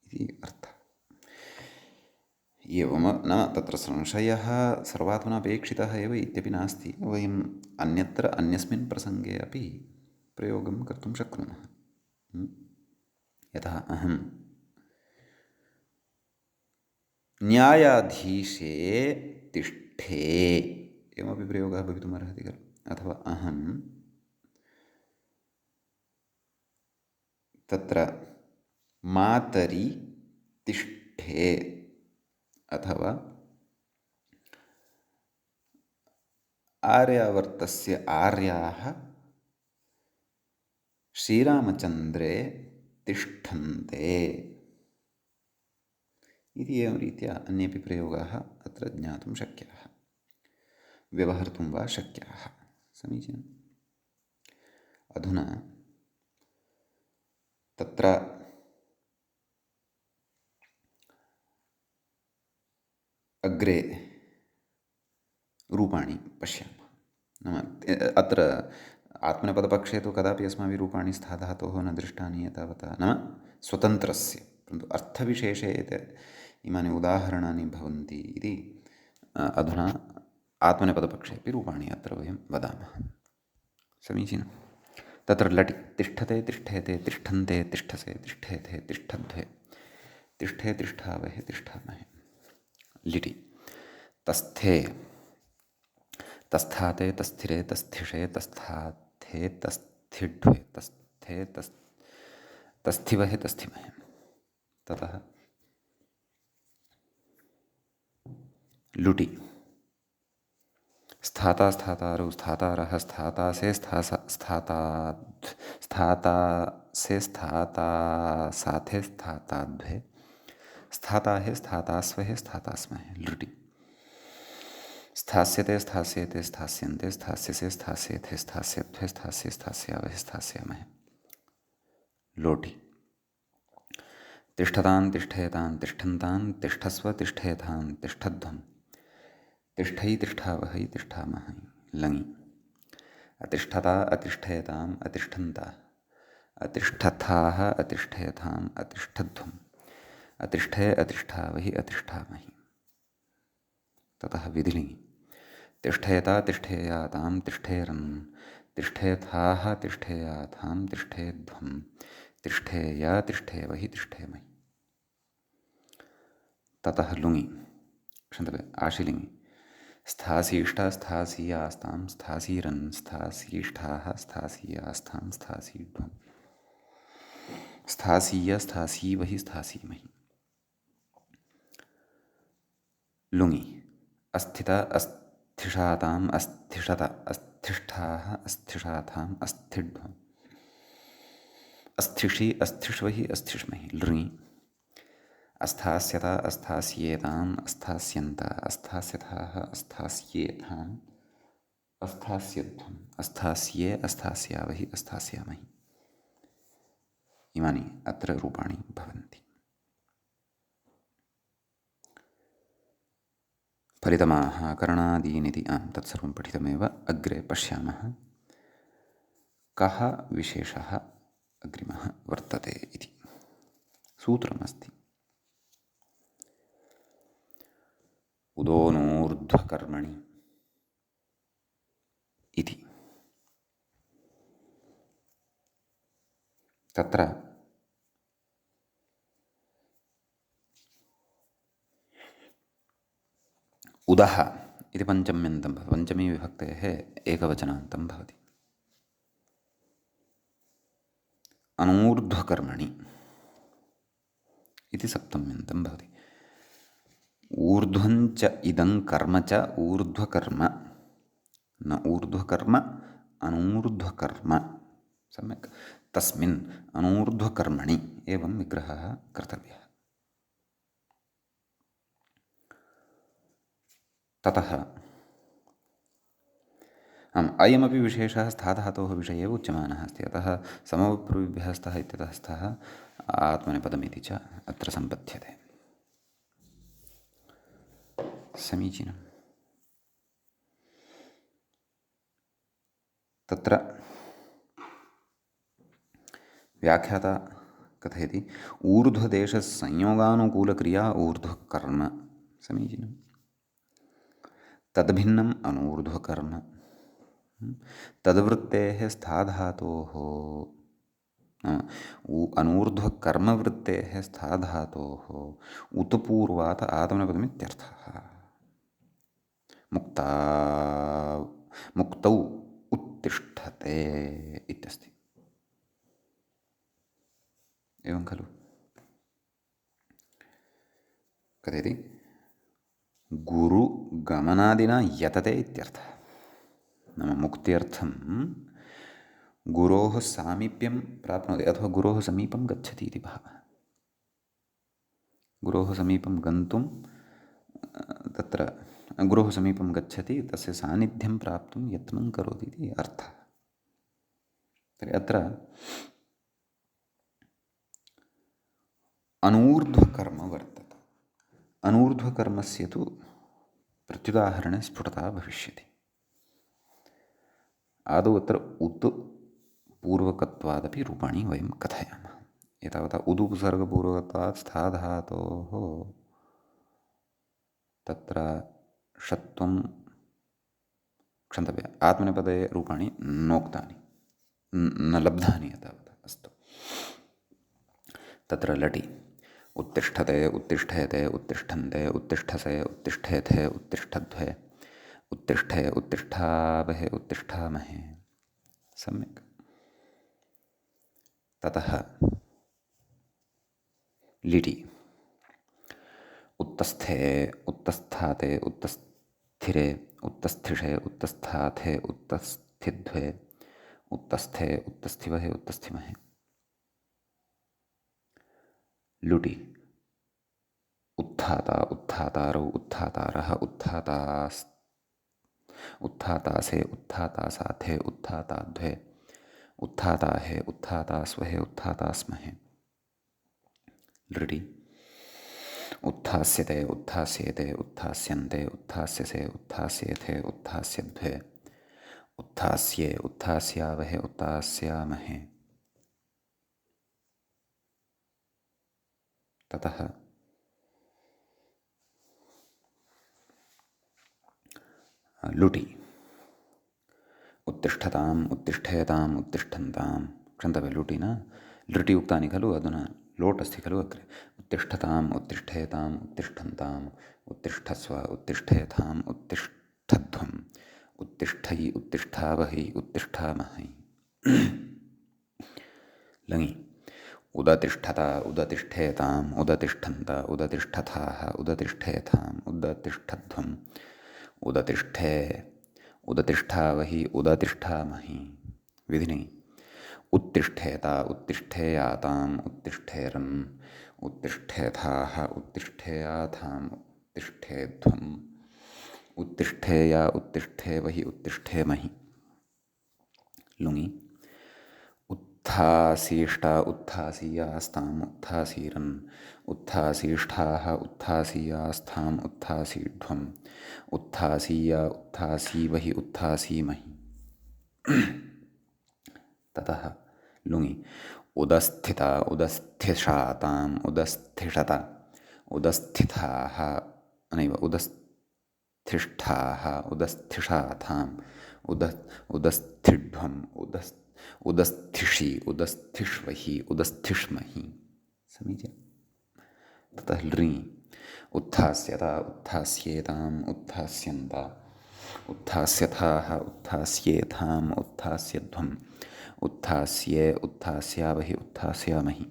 इति अर्थः। एवं न तत्र संशयः सर्वात्मनापेक्षितः एव इत्यपि नास्ति। वयम् अन्यत्र अन्यस्मिन् प्रसङ्गे अपि प्रयोगं कर्तुं शक्नुमः। यतः अहं न्यायाधीशे तिष्ठे एवमपि प्रयोगः भवितुमर्हति खलु। अथवा अहं तत्र मातरि तिष्ठे, अथवा आर्यावर्तस्य आर्याः श्रीरामचन्द्रे तिष्ठन्ते इति एवं रीत्या अन्येपि प्रयोगाः अत्र ज्ञातुं शक्याः, व्यवहर्तुं वा शक्याः। समीचीनम्। अधुना तत्र अग्रे रूपाणि पश्यामः। नाम अत्र आत्मनेपदपक्षे तु कदापि अस्माभिः रूपाणि स्थाधातोः न दृष्टानि एतावता, नाम स्वतन्त्रस्य, परन्तु अर्थविशेषे इमानि उदाहरणानि भवन्ति इति अधुना आत्मनेपदपक्षे अपि रूपाणि अत्र वयं वदामः। समीचीनं। तत्र लटि तिष्ठते, तिष्ठेते, तिष्ठन्ते, तिष्ठसे, तिष्ठेथे, तिष्ठध्वे, तिष्ठे, तिष्ठावहे, तिष्ठामहे। लिटि तस्थे, तस्थाते, तस्थिरे, तस्थिषे, तस्थाथे, तस्थिड्वे, तस्थे, तस्थिवहे, तस्थिमहे। ततः लुटि स्थाता, स्थातारौ, स्थातारः, स्थातासे, स्थातासे, स्थातासाथे, स्थाताद्वे, स्थाताहे, स्थातास्वहे, स्थातास्महे। लृटि स्थास्यते, स्थास्येते, स्थास्यन्ते, स्थास्यसे, स्थास्येथे, स्थास्यध्वे, स्थास्ये, स्थास्यावहे, स्थास्यामहे। लोटि तिष्ठतां, तिष्ठेतां, तिष्ठन्तां, तिष्ठस्व, तिष्ठेतां, तिष्ठध्वं, तिष्ठै, तिष्ठावहै, तिष्ठामहै। लङि अतिष्ठता, अतिष्ठेताम्, अतिष्ठन्ता, अतिष्ठथाः, अतिष्ठेताम्, अतिष्ठध्वम्, अतिष्ठे, अतिष्ठावहि, अतिष्ठामहि। ततः विधिलिङि तिष्ठेता, तिष्ठेयातां, तिष्ठेरन्, तिष्ठेथाः, तिष्ठेयाथां, तिष्ठेध्वं, तिष्ठेय, तिष्ठेवहि, तिष्ठेमहि। ततः लुङि क्षन्तव्य आशिलिङि स्थासीष्ठा, स्थासीयास्तां, स्थासीरन्, स्थासीष्ठाः, स्थासीयास्तां, स्थासीध्वं, स्थासीय, स्थासीवहि, स्थासीमहि। लुङि अस्थिता, अस्थिषाताम्, अस्थिषत, अस्थिष्ठाः, अस्थिषाथाम्, अस्थिड्वम्, अस्थिषि, अस्थिष्वहि, अस्थिष्महि। लृङि अस्थास्यता, अस्थास्येताम्, अस्थास्यन्त, अस्थास्यथाः, अस्थास्येथाम्, अस्थास्यध्वम्, अस्थास्ये, अस्थास्यावहि, अस्थास्यामहि। इमानि अत्र रूपाणि भवन्ति। फलितमाः करणादीनिति तत्सर्वं पठितमेव। अग्रे पश्यामः कः विशेषः अग्रिमः वर्तते इति। सूत्रमस्ति उदोनूर्ध्वकर्मणि इति। तत्र उदः इति पञ्चम्यन्तं पञ्चमी विभक्तेः एकवचनान्तं भवति। अनूर्ध्वकर्मणि इति सप्तम्यन्तं भवति। ऊर्ध्वञ्च इदं कर्म च ऊर्ध्वकर्म, न ऊर्ध्वकर्म अनूर्ध्वकर्म। सम्यक् तस्मिन् अनूर्ध्वकर्मणि एवं विग्रहः कर्तव्यः। ततः अयमपि विशेषः स्थाधातोः विषये एव उच्यमानः अस्ति। अतः समवप्रविभ्यः स्तः इत्यतः स्तः आत्मनेपदमिति च अत्र सम्पद्यते। समीचीनं। तत्र व्याख्याता कथयति ऊर्ध्वदेशसंयोगानुकूलक्रिया ऊर्ध्वकर्म। समीचीनं। तद्भिन्नम् अनूर्ध्वकर्म। तद्वृत्तेः स्थाधातोः अनूर्ध्वकर्मवृत्तेः स्थाधातोः उत्पूर्वात् आत्मनेपदमित्यर्थः। मुक्तौ उत्तिष्ठते इत्यस्ति। एवं खलु? कथयति गुरुगमनादिना यतते इत्यर्थः। नाम मुक्त्यर्थं गुरोः सामीप्यं प्राप्नोति अथवा गुरोः समीपं गच्छति इति भावः। गुरोः समीपं गन्तुं तत्र गुरोः समीपं गच्छति, तस्य सान्निध्यं प्राप्तुं यत्नं करोति इति अर्थः। तर्हि अत्र अनूर्ध्वकर्म वर्तते। अनूर्ध्वकर्मस्य तु प्रत्युदाहरणे स्फुटता भविष्यति। आदौ अत्र उत् पूर्वकत्वादपि रूपाणि वयं कथयामः। एतावता उदुपसर्गपूर्वकत्वात् स्थाधातोः तत्र षत्वं क्षन्तव्य आत्मनेपदे रूपाणि नोक्तानि न लब्धानि एतावता। अस्तु। तत्र लटि उत्तिष्ठते उत्तिष्ठेते उत्तिष्ठन्ते उत्तिष्ठसे उत्तिष्ठेथे उत्तिष्ठध्वे उत्तिष्ठे उत्तिष्ठावहे उत्तिष्ठामहे। सम्यक्। ततः लिटि उत्तस्थे उत्तस्थाते उत्तस्थिरे उत्तस्थिषे उत्तस्थाथे उत्तस्थिध्वे उत्तस्थे उत्तस्थिवहे उत्तस्थिमहे। लुटि उत्थाता उत्थातारौ उत्थातारः उत्थातासे उत्थातासाथे उत्थाताध्वे उत्थाताहे उत्थातास्वहे उत्थातास्महे। लृटि उत्थास्यते उत्थास्येते उत्थास्यन्ते उत्थास्यसे उत्थास्येथे उत्थास्यध्वे उत्थास्ये उत्थास्यावहे उत्थास्यामहे। ततः लुटि उत्तिष्ठताम् उत्तिष्ठेताम् उत्तिष्ठन्ताम्। क्षन्तव्य लुटि न लृटि उक्तानि खलु, अधुना लोट् अस्ति खलु अग्रे। उत्तिष्ठताम् उत्तिष्ठेताम् उत्तिष्ठन्ताम् उत्तिष्ठस्व उत्तिष्ठेथाम् उत्तिष्ठध्वम् उत्तिष्ठयि उत्तिष्ठावहै उत्तिष्ठामहै। लङि उदतिष्ठत उदतिष्ठेताम् उदतिष्ठन्त उदतिष्ठथाः उदतिष्ठेथाम् उदतिष्ठध्वम् उदतिष्ठे उदतिष्ठावहि उदतिष्ठामहि। विधिनि उत्तिष्ठेता उत्तिष्ठेयाताम् उत्तिष्ठेरन् उत्तिष्ठेथाः उत्तिष्ठेयाथाम् उत्तिष्ठेध्वम् उत्तिष्ठेया उत्तिष्ठेवहि उत्तिष्ठेमहि। लुङि उत्थासीष्टा उत्थासीयास्ताम् उत्थासीरन् उत्थासीष्ठाः उत्थासीयास्थाम् उत्थासीध्वम् उत्थासीया उत्थासीवहि उत्थासीमहि। ततः लुङि उदस्थिता उदस्थिषाताम् उदस्थिषत उदस्थिताः नैव उदस्थिष्ठाः उदस्थिषाथाम् उदस्थिध्वम् उदस्थिषि उदस्थिष्वहि उदस्थिष्महि। समीचीनम्। ततः लृङि उत्थास्यत उत्थास्येताम् उत्थास्यन्त उत्थास्यथाः उत्थास्येथाम् उत्थास्यध्वम् उत्थास्ये उत्थास्यावहि उत्थास्यामहि।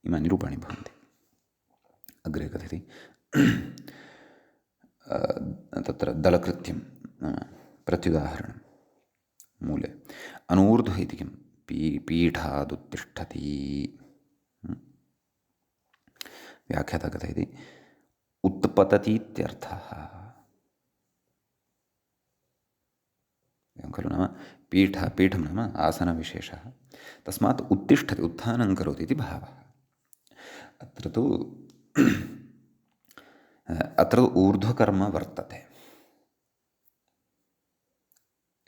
इमानि रूपाणि भवन्ति। अग्रे कथयति तत्र दलकृत्यं प्रत्युदाहरणं मूले अनूर्ध्व इति किं पीठादुत्तिष्ठति। व्याख्याता कथयति पततीत्यर्थः। एवं खलु, नाम पीठं नाम आसनविशेषः, तस्मात् उत्तिष्ठति, उत्थानं करोति इति भावः। अत्र तु ऊर्ध्वकर्म वर्तते,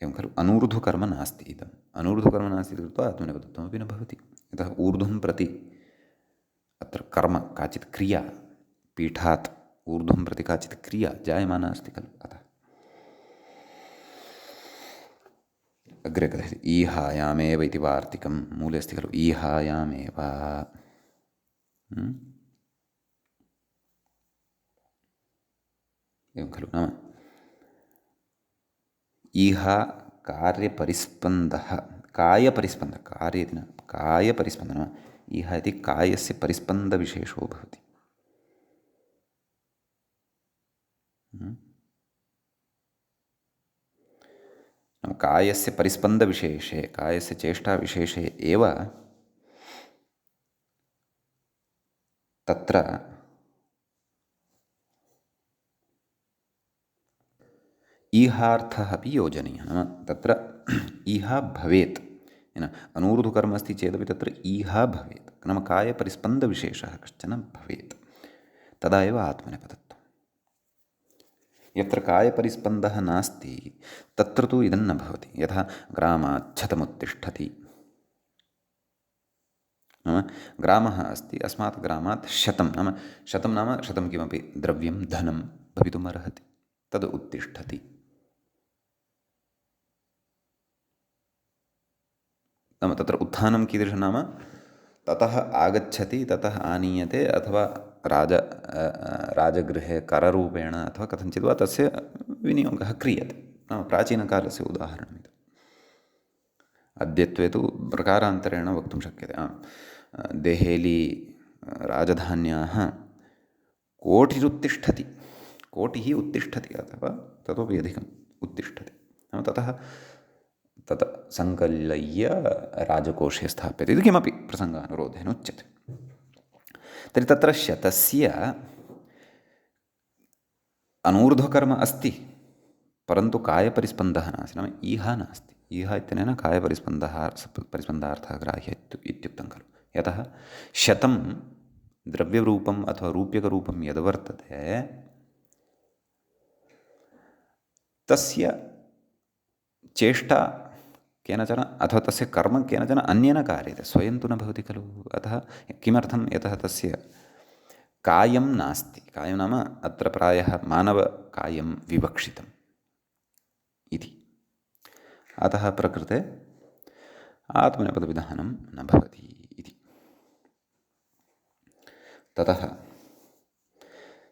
एवं खलु। अनूर्ध्वकर्म नास्ति, इदम् अनूर्ध्वकर्म नास्ति इति कृत्वा आत्मनेपदत्वमपि न भवति। यतः ऊर्ध्वं प्रति अत्र कर्म, काचित् क्रिया, पीठात् ऊर्ध्वं प्रति काचित् क्रिया जायमाना अस्ति खलु, अतः। अग्रे कथयति ईहायामेव इति वार्तिकं, मूले अस्ति खलु ईहायामेव। एवं खलु, नाम ईहा कार्यपरिस्पन्दः, कायपरिस्पन्दः, कार्य इति न, कायपरिस्पन्दः नाम ईहा इति कायस्य परिस्पन्दविशेषो भवति। नाम कायस्य परिस्पन्दविशेषे, कायस्य चेष्टाविशेषे एव तत्र ईहार्थः अपि योजनीयः। नाम तत्र ईहा भवेत्, अनूर्ध्वकर्म अस्ति चेदपि तत्र ईहा भवेत्, नाम कायपरिस्पन्दविशेषः कश्चन भवेत्, तदा एव आत्मनेपदत्वम्। यत्र कायपरिस्पन्दः नास्ति तत्र तु इदं न भवति। यथा ग्रामात् छतमुत्तिष्ठति, नाम ग्रामः अस्ति, अस्मात् ग्रामात् शतं, नाम शतं किमपि द्रव्यं, धनं भवितुम् अर्हति, तद् उत्तिष्ठति। नाम तत्र उत्थानं कीदृशं, नाम ततः आगच्छति, ततः आनीयते, अथवा राजगृहे कररूपेण अथवा कथञ्चित् वा तस्य विनियोगः क्रियते। नाम प्राचीनकालस्य उदाहरणमिदम्। अद्यत्वे तु प्रकारान्तरेण वक्तुं शक्यते। देहेली राजधान्याः कोटिरुत्तिष्ठति, कोटिः उत्तिष्ठति, अथवा ततोपि अधिकम् उत्तिष्ठति। नाम ततः तत् सङ्कलय्य राजकोषे स्थाप्यते इति किमपि प्रसङ्गानुरोधेन उच्यते। तर्हि तत्र शतस्य अनूर्ध्वकर्म अस्ति, परन्तु कायपरिस्पन्दः नास्ति, नाम ईहा नास्ति। ईहा इत्यनेन परिस्पन्दार्थः ग्राह्यः इत्युक्तं खलु। यतः शतं द्रव्यरूपम् अथवा रूप्यकरूपं यद्वर्तते तस्य चेष्टा केनचन अथवा तस्य कर्म केनचन अन्येन कार्यते, स्वयं तु न भवति खलु। अतः किमर्थं, यतः तस्य कायं नास्ति। कायं नाम अत्र प्रायः मानवकायं विवक्षितम् इति। अतः प्रकृते आत्मनेपदविधानं न भवति इति। ततः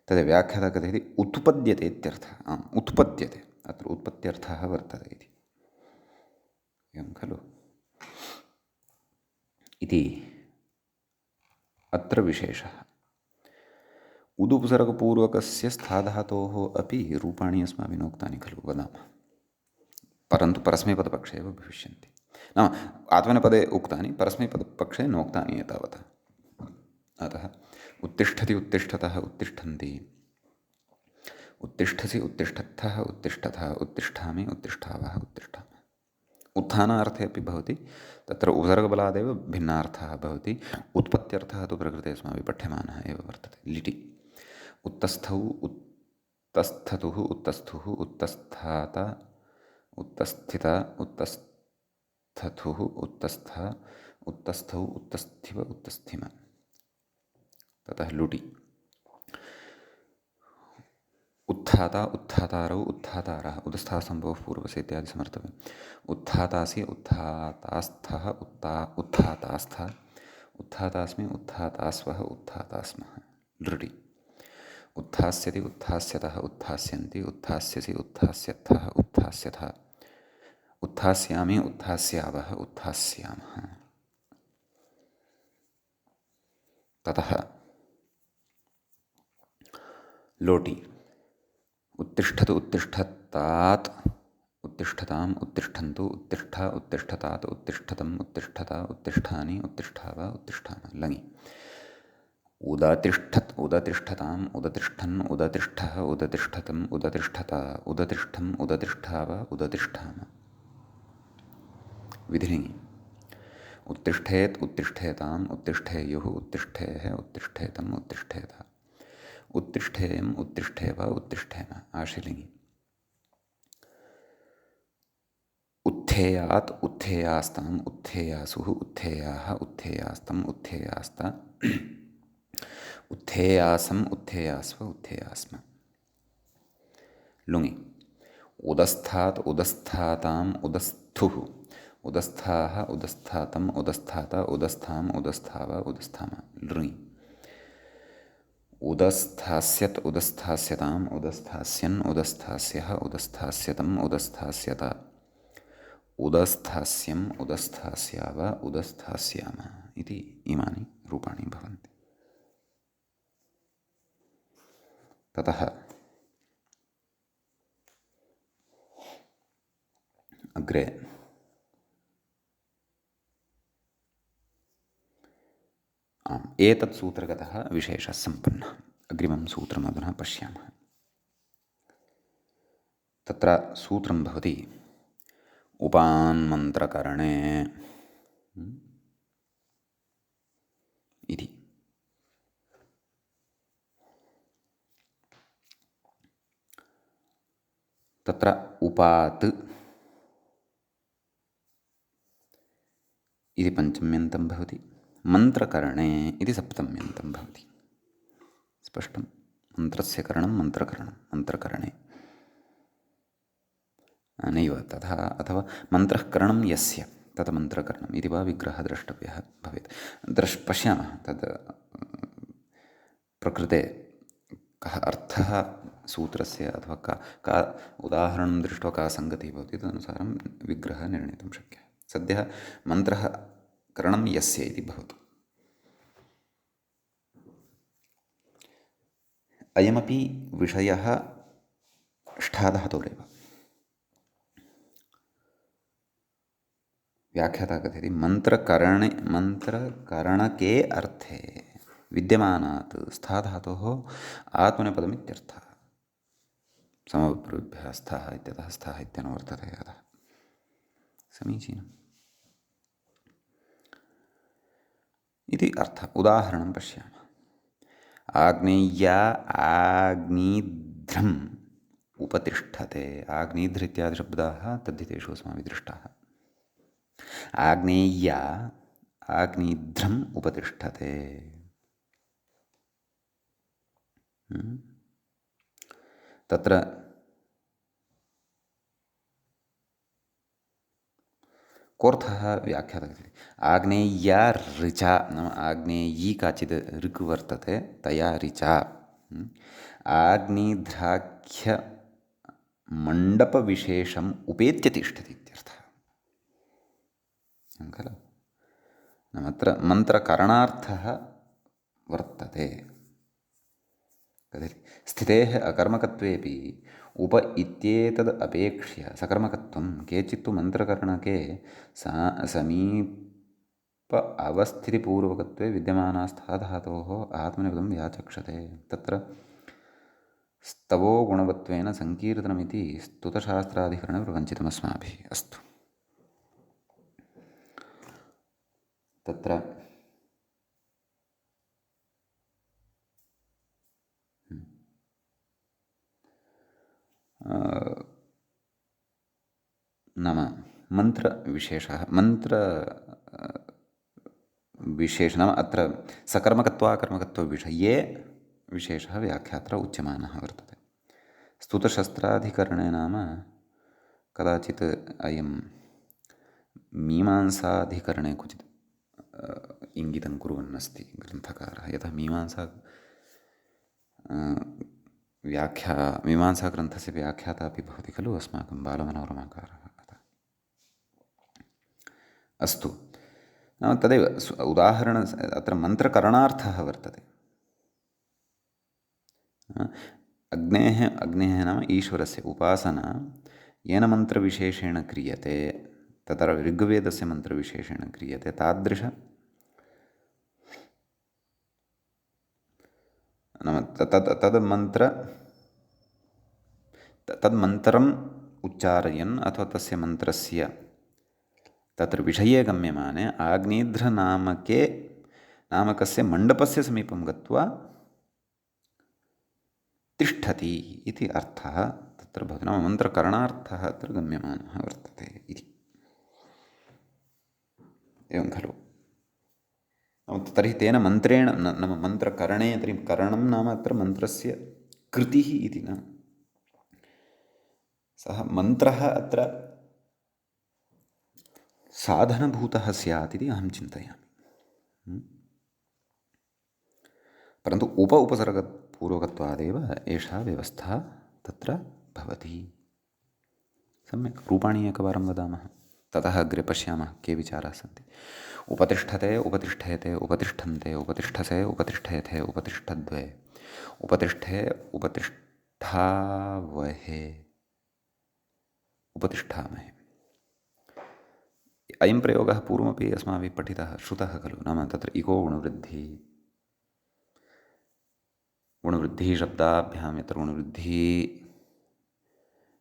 तद् व्याख्याता कथयति उत्पद्यते इत्यर्थः। उत्पद्यते, अत्र उत्पत्त्यर्थः वर्तते इति, एवं खलु। इति अत्र विशेषः। उदुपसर्गपूर्वकस्य स्थाधातोः अपि रूपाणि अस्माभिः नोक्तानि खलु, वदामः, परन्तु परस्मैपदपक्षे एव भविष्यन्ति। नाम आत्मनेपदे उक्तानि, परस्मैपदपक्षे नोक्तानि एतावता। अतः उत्तिष्ठति, उत्तिष्ठतः, उत्तिष्ठन्ति, उत्तिष्ठसि, उत्तिष्ठत्थः, उत्तिष्ठतः, उत्तिष्ठामि, उत्तिष्ठावः, उत्तिष्ठामः। उत्थानार्थे अपि भवति, तत्र उपसर्गबलादेव भिन्नार्थः भवति। उत्पत्त्यर्थः तु प्रकृते अस्माभिः पठ्यमानः एव वर्तते। लिटि उत्तस्थौ, उत्तस्थतुः, उत्तस्थुः, उत्तस्थात, उत्तस्थित, उत्तस्थथुः, उत्तस्थ, उत्तस्थौ, उत्तस्थिव, उत्तस्थिम। ततः लुटि उत्थाता, उत्थातारौ, उत्थातारः, उदस्थासम्भवः पूर्वस्य इत्यादि समर्थव्यम्। उत्थातासि, उत्थातास्थः, उत्थातास्थ, उत्थातास्मि, उत्थातास्वः, उत्थातास्मः। लृटि उत्थास्यति, उत्थास्यतः, उत्थास्यन्ति, उत्थास्यसि, उत्थास्यत्थः, उत्थास्यथ, उत्थास्यामि, उत्थास्यावः, उत्थास्यामः। ततः लोटि उत्तिष्ठतु, उत्तिष्ठतात्, उत्तिष्ठताम्, उत्तिष्ठन्तु, उत्तिष्ठ, उत्तिष्ठतात्, उत्तिष्ठतम्, उत्तिष्ठता, उत्तिष्ठानि, उत्तिष्ठाव, उत्तिष्ठाम। लङि उदतिष्ठत् उदतिष्ठताम् उदतिष्ठन् उदतिष्ठः उदतिष्ठतम् उदतिष्ठत उदतिष्ठम् उदतिष्ठाव उदतिष्ठाम विधिलिङ्गि उत्तिष्ठेत् उत्तिष्ठेताम् उत्तिष्ठेयुः उत्तिष्ठेः उत्तिष्ठेतम् उत्तिष्ठेत उत्तिष्ठेयम् उत्तिष्ठेव उत्तिष्ठेम आशीलिङ्गि उत्थेयात् उत्थेयास्ताम् उत्थेयासुः उत्थेयाः उत्थेयास्तम् उत्थेयास्त उत्थेयासम् उत्थेयास्व उत्थेयास्म लुङि उदस्थात् उदस्थाताम् उदस्थुः उदस्थाः उदस्थातम् उदस्थात उदस्थाम् उदस्थाव उदस्थाम लृङि उदस्थास्यत् उदस्थास्यताम् उदस्थास्यन् उदस्थास्यः उदस्थास्यतम् उदस्थास्यत उदस्थास्यम् उदस्थास्याव उदस्थास्याम इति इमानि रूपाणि भवन्ति। ततः अग्रे एतत् सूत्रगतः विशेषः सम्पन्नः। अग्रिमं सूत्रम् अधुना पश्यामः। तत्र सूत्रं भवति उपान्मन्त्रकरणे इति। तत्र उपात् इति पञ्चम्यन्तं भवति, मन्त्रकरणे इति सप्तम्यन्तं भवति। स्पष्टं? मन्त्रस्य करणं मन्त्रकरणं मन्त्रकरणे नैव तथा, अथवा मन्त्रः करणं यस्य तत् मन्त्रकरणम् इति वा विग्रहः द्रष्टव्यः भवेत्। पश्यामः तद् प्रकृते कः अर्थः सूत्रस्य, अथवा का उदाहरणं दृष्ट्वा का सङ्गतिः भवति तदनुसारं विग्रहः निर्णीतुं शक्यः। सद्यः मन्त्रः करणं यस्य इति भवतु। अयमपि विषयः ष्ठाधातोरेव। व्याख्याता कथयति मन्त्रकरणके अर्थे विद्यमानात् स्थाधातोः आत्मनेपदमित्यर्थः। समवप्रभ्यः स्थः इत्यतः स्थः इत्यनुवर्तते अतः समीचीनम् इति अर्थः। उदाहरणं पश्यामः। आग्नेय्या आग्निध्रम् उपतिष्ठते। आग्निध्र इत्यादिशब्दाः तद्धितेषु अस्माभिः दृष्टाः। आग्नेय्या आग्निध्रम् उपतिष्ठते। तत्र कोऽर्थः व्याख्यातः कथयति। आग्नेय्या ऋचा, नाम आग्नेयी काचित् ऋक् वर्तते, तया ऋचा आग्निध्राख्यमण्डपविशेषम् उपेत्य तिष्ठति इत्यर्थः खलु। नाम अत्र मन्त्रकरणार्थः वर्तते। कथयति स्थितेः अकर्मकत्वेपि उप इत्येतद् अपेक्ष्य सकर्मकत्वं केचित्तु मन्त्रकरणके समीप अवस्थितिपूर्वकत्वे विद्यमानास्थाधातोः आत्मनेपदं व्याचक्षते। तत्र स्तवो गुणवत्वेन सङ्कीर्तनमिति स्तुतशास्त्राधिकरणे प्रवञ्चितम् अस्माभिः। अस्तु, तत्र नाम मन्त्रविशेषः नाम अत्र सकर्मकत्वाकर्मकत्वविषये विशेषः व्याख्यात्र उच्यमानः वर्तते। स्तुतशस्त्राधिकरणे नाम कदाचित् अयं मीमांसाधिकरणे क्वचित् इङ्गितं कुर्वन्नस्ति ग्रन्थकारः। यतः मीमांसाग्रन्थस्य व्याख्याता अपि भवति खलु अस्माकं बालमनोरमाकारः। अस्तु, नाम तदेव अत्र मन्त्रकरणार्थः वर्तते। अग्नेः नाम ईश्वरस्य उपासना येन मन्त्रविशेषेण क्रियते, तत्र ऋग्वेदस्य मन्त्रविशेषेण क्रियते, तादृश तन्मन्त्रम् उच्चारयन् अथवा तस्य मन्त्रस्य तत्र विषये गम्यमाने नामकस्य मण्डपस्य समीपं गत्वा तिष्ठति इति अर्थः तत्र भवति। नाम मन्त्रकरणार्थः अत्र गम्यमानः वर्तते इति। एवं खलु। तर्हि तेन मन्त्रेण नाम मन्त्रकरणे तर्हि करणं नाम अत्र मन्त्रस्य कृतिः इति न। सः मन्त्रः अत्र साधनभूतः स्यात् इति अहं चिन्तयामि। परन्तु उपसर्गपूर्वकत्वादेव एषा व्यवस्था तत्र भवति। सम्यक् रूपाणि एकवारं वदामः, ततः अग्रे पश्यामः के विचाराः सन्ति। उपतिष्ठते, उपतिष्ठेते, उपतिष्ठन्ते, उपतिष्ठसे, उपतिष्ठेथे, उपतिष्ठद्वे, उपतिष्ठे, उपतिष्ठावहे, उपतिष्ठामहे। अयं प्रयोगः पूर्वमपि अस्माभिः पठितः श्रुतः खलु। नाम तत्र इको गुणवृद्धिः शब्दाभ्यां यत्र गुणवृद्धिः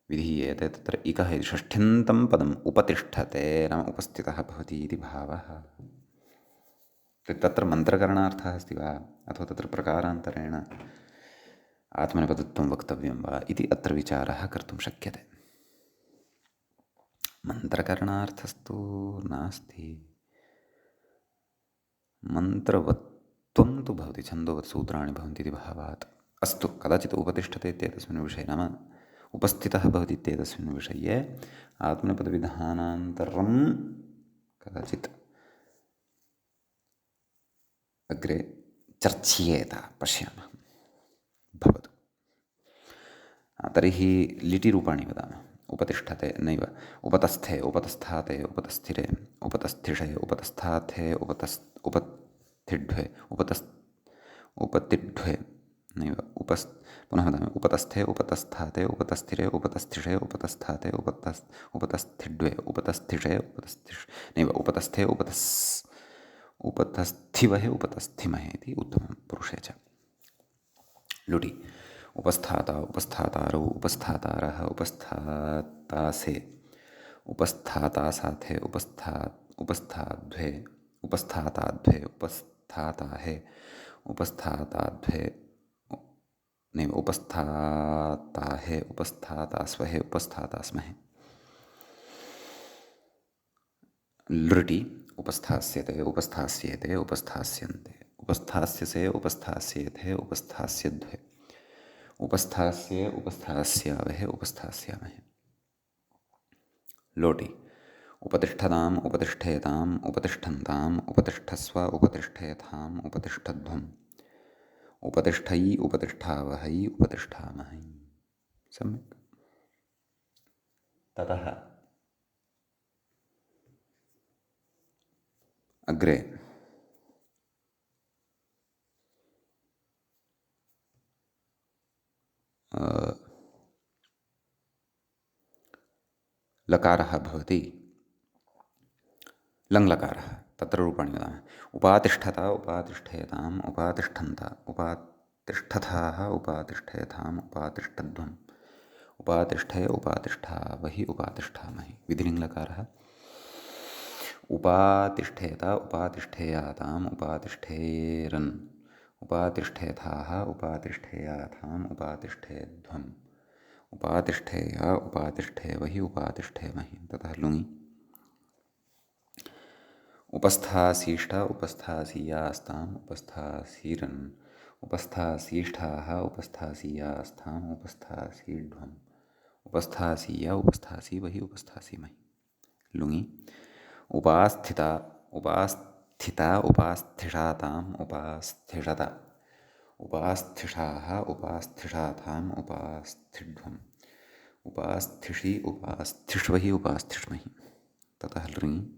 विधीयते तत्र इकः इति षष्ठ्यन्तं पदम् उपतिष्ठते नाम उपस्थितः भवति इति भावः। तत्र मन्त्रकरणार्थः अस्ति वा अथवा तत्र प्रकारान्तरेण आत्मनेपदत्वं वक्तव्यं वा इति अत्र विचारः कर्तुं शक्यते। मन्त्रकरणार्थस्तु नास्ति, मन्त्रवत्त्वं तु भवति, छन्दोवत् सूत्राणि भवन्ति इति भावात्। अस्तु, कदाचित् उपतिष्ठते इत्येतस्मिन् विषये नाम उपस्थितः भवति इत्येतस्मिन् विषये आत्मनेपदविधानान्तरं कदाचित् अग्रे चर्च्येत, पश्यामः। भवतु। तर्हि लिटिरूपाणि वदामः। उपतिष्ठते नैव, उपतस्थे, उपतस्थाते, उपतस्थिरे, उपतस्थिषे, उपतस्थाथे, उपतिड्ढे, उपतिड्ढे नैव, पुनः वदामि। उपतस्थे, उपतस्थाते, उपतस्थिरे, उपतस्थिषे, उपतस्थाते, उपतस्थिड्वे, उपतस्थिषे, नैव, उपतस्थे, उपतस्थिवहे, उपतस्थिमहे इति उत्तमं पुरुषे च। लुटि उपस्थाता, उपस्थातारौ, उपस्थातारः, उपस्थातासे, उपस्थातासाथे, उपस्थाद्वे, उपस्थाताद्वे, उपस्थाताहे, उपस्थाताद्वे नैव, उपस्थाताहे, उपस्थातास्वहे, उपस्थातास्महे। लृटि उपस्थास्यते, उपस्थास्येते, उपस्थास्यन्ते, उपस्थास्यसे, उपस्थास्येथे, उपस्थास्यद्वे, उपस्थास्ये, उपस्थास्यावहे, उपस्थास्यामहे। लोटि उपतिष्ठताम्, उपतिष्ठेताम्, उपतिष्ठन्ताम्, उपतिष्ठस्व, उपतिष्ठेथाम्, उपतिष्ठध्वम्, उपतिष्ठै, उपतिष्ठावहै, उपतिष्ठामहै। सम्यक्। ततः अग्रे लकारः भवति, लङ्लकारः। तत्र रूपाणि वदामः। उपातिष्ठता, उपातिष्ठेताम्, उपातिष्ठन्त, उपातिष्ठथाः, उपातिष्ठेथाम्, उपातिष्ठध्वम्, उपातिष्ठे, उपातिष्ठावहि, उपातिष्ठामहि। विधिलिङ्लकारः। उपातिष्ठेत, उपातिष्ठेयाताम्, उपातिष्ठेरन्, उपातिष्ठेथाः, उपातिष्ठेयाथाम्, उपातिष्ठेध्वम्, उपातिष्ठेय, उपातिष्ठेवहि, उपातिष्ठेमहि। ततः लुङि उपस्थासीष्ठ, उपस्थासीयास्ताम्, उपस्थासीरन्, उपस्थासीष्ठाः, उपस्थासीयास्ताम्, उपस्थासीढ्वम्, उपस्थासीय, उपस्थासीवहि, उपस्थासीमहि। लुङि उपास्थिता, उपास्थिता, उपास्थिषाताम्, उपास्थिषत, उपास्थिषाः, उपास्थिषाथाम्, उपास्थिढ्वम्, उपास्थिषि, उपास्थिष्वहि, उपास्थिष्महि। ततः लृङि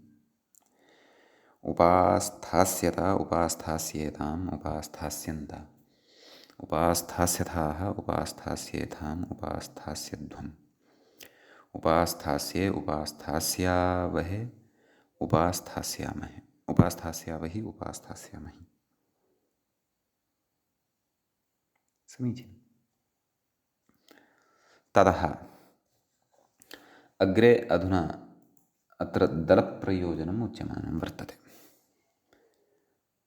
उपास्थास्यत, उपास्थास्येताम्, उपास्थास्यन्त, उपास्थास्यथाः, उपास्थास्येथाम्, उपास्थास्यध्वम्, उपास्थास्ये, उपास्थास्यावहे, उपास्थास्यामहे, उपास्थास्यावहि, उपास्थास्यामहि। समीचीनं। ततः अग्रे अधुना अत्र दलप्रयोजनम् उच्यमानं वर्तते,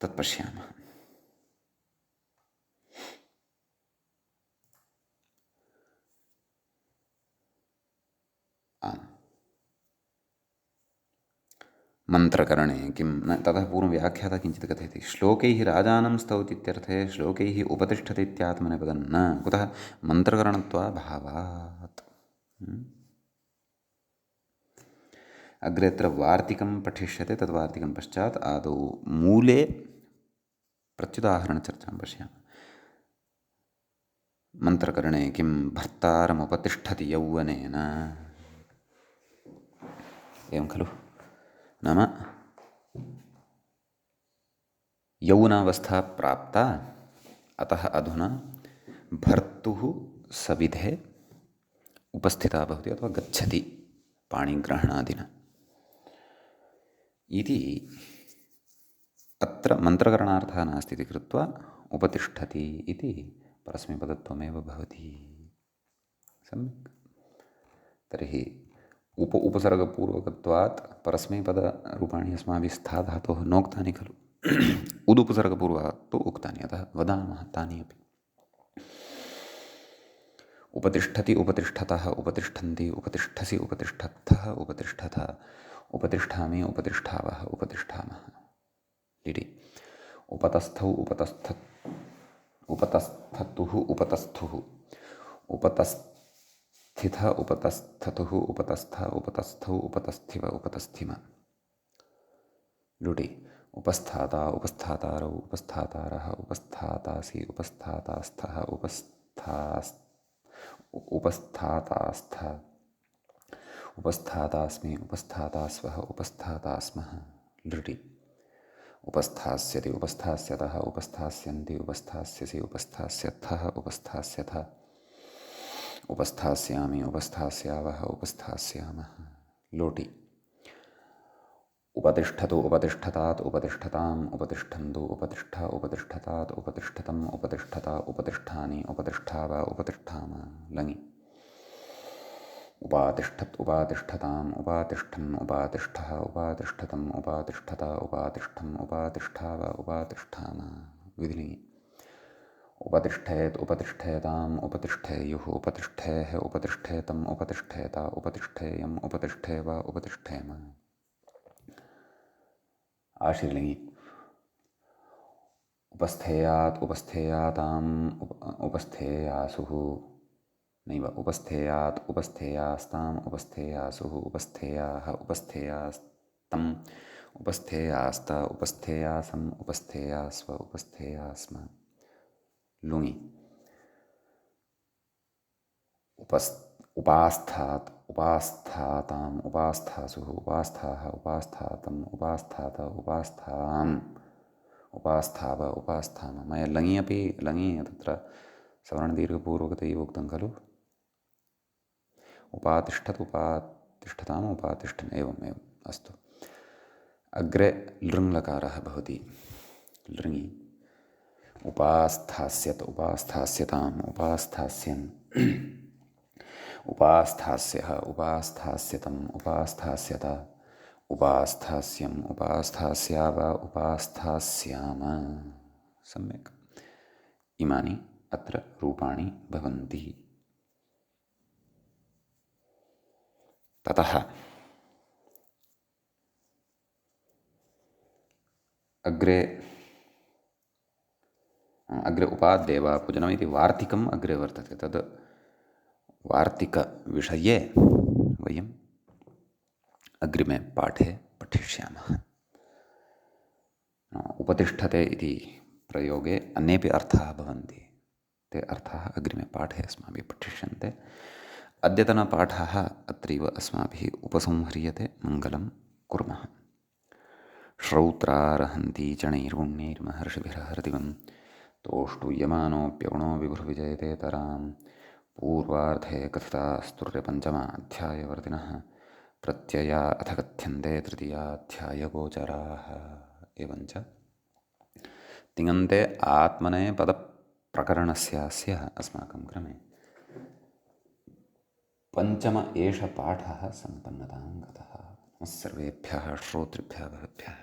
तत् पश्यामः। मन्त्रकरणे किं न ततः पूर्वं व्याख्याता किञ्चित् कथयति। श्लोकैः राजानं स्तौति इत्यर्थे श्लोकैः उपतिष्ठति इत्यात्मनेपदं न, कुतः मन्त्रकरणत्वाभावात्। अग्रे अत्र वार्तिकं पठिष्यते, तद् वार्तिकं पश्चात् आदौ मूले प्रत्युदाहरणचर्चां पश्यामः। मन्त्रकरणे किं भर्तारमुपतिष्ठति यौवनेन, एवं खलु? नाम यौवनावस्था प्राप्ता, अतः अधुना भर्तुः सविधे उपस्थिता भवति अथवा गच्छति पाणिग्रहणादिना इति। अत्र मन्त्रकरणार्थः नास्ति इति कृत्वा उपतिष्ठति इति परस्मैपदत्वमेव भवति। सम्यक्। तर्हि उपसर्गपूर्वकत्वात् परस्मैपदरूपाणि अस्माभिः स्था धातोः नोक्तानि खलु। उदुपसर्गपूर्वात् तु उक्तानि, अतः वदामः तानि अपि। उपतिष्ठति, उपतिष्ठतः, उपतिष्ठन्ति, उपतिष्ठसि, उपतिष्ठत्थः, उपतिष्ठथ, उपतिष्ठामि, उपतिष्ठावः, उपतिष्ठामः इति। उपतस्थौ, उपतस्थतुः, उपतस्थुः, उपतस्थितः, उपतस्थतुः, उपतस्थ, उपतस्थौ, उपतस्थिव, उपतस्थिम लुटि। उपस्थाता, उपस्थातारौ, उपस्थातारः, उपस्थातासि, उपस्थातास्थः, उपस्थातास्थ, उपस्थातास्मि, उपस्थातास्वः, उपस्थातास्मः लृटि। उपस्थास्यति, उपस्थास्यतः, उपस्थास्यन्ति, उपस्थास्यसि, उपस्थास्यथः, उपस्थास्यथ, उपस्थास्यामि, उपस्थास्यावः, उपस्थास्यामः लोटि। उपतिष्ठतु, उपतिष्ठतात्, उपतिष्ठताम्, उपतिष्ठन्तु, उपतिष्ठ, उपतिष्ठतात्, उपतिष्ठतम्, उपतिष्ठत, उपतिष्ठानि, उपतिष्ठाव, उपतिष्ठाम लङि। उपातिष्ठत्, उपातिष्ठताम्, उपातिष्ठन्, उपातिष्ठः, उपातिष्ठतम्, उपातिष्ठत, उपातिष्ठम्, उपातिष्ठाव, उपातिष्ठाम विधिलिङि। उपतिष्ठेत्, उपतिष्ठेताम्, उपतिष्ठेयुः, उपतिष्ठेः, उपतिष्ठेतम्, उपतिष्ठेत, उपतिष्ठेयम्, उपतिष्ठेव, उपतिष्ठेम आशीर्लिङि। उपस्थेयात्, उपस्थेयाताम्, उपस्थेयासुः नैव, उपस्थेयात्, उपस्थेयास्ताम्, उपस्थेयासुः, उपस्थेयाः, उपस्थेयास्तम्, उपस्थेयास्त, उपस्थेयासम्, उपस्थेयास्व, उपस्थेयास्म लुङि। उपास्थात्, उपास्थाताम्, उपास्थासुः, उपास्थाः, उपास्थातम्, उपास्थात, उपास्थाम्, उपास्थाव, उपास्थाम। मया लङि अपि लङि तत्र सवर्णदीर्घपूर्वकतैव उक्तं खलु। उपातिष्ठत्, उपातिष्ठताम्, उपातिष्ठन्, एवम् एवम् अस्तु। अग्रे लृङ्लकारः भवति लृङि। उपास्थास्यत्, उपास्थास्यताम्, उपास्थास्यन्, उपास्थास्यः, उपास्थास्यतम्, उपास्थास्यत, उपास्थास्यम्, उपास्थास्याव, उपास्थास्याम। सम्यक्। इमानि अत्र रूपाणि भवन्ति। ततः अग्रे उपादेवापूजनमिति वार्तिकम् अग्रे वर्तते। तद् वार्तिकविषये वयम् अग्रिमे पाठे पठिष्यामः। उपतिष्ठते इति प्रयोगे अन्येपि अर्थाः भवन्ति। ते अर्थाः अग्रिमे पाठे अस्माभिः पठिष्यन्ते। अद्यतनपाठः अत्रैव अस्माभिः उपसंह्रियते। मङ्गलं कुर्मः। श्रौत्रारहन्ती चणैर्पुण्यैर्महर्षिभिरहर्दिवं तोष्टूयमानोऽप्यगुणो विभुर्विजयतेतरां पूर्वार्धे कथितास्तुर्यपञ्चमाध्यायवर्तिनः प्रत्यया अथ कथ्यन्ते तृतीयाध्यायगोचराः। एवञ्च तिङन्ते आत्मनेपदप्रयोगः प्रकरणस्य अस्य अस्माकं क्रमे पञ्चम एष पाठः सम्पन्नतां गतः। नमः सर्वेभ्यः श्रोतृभ्यः भवेभ्यः।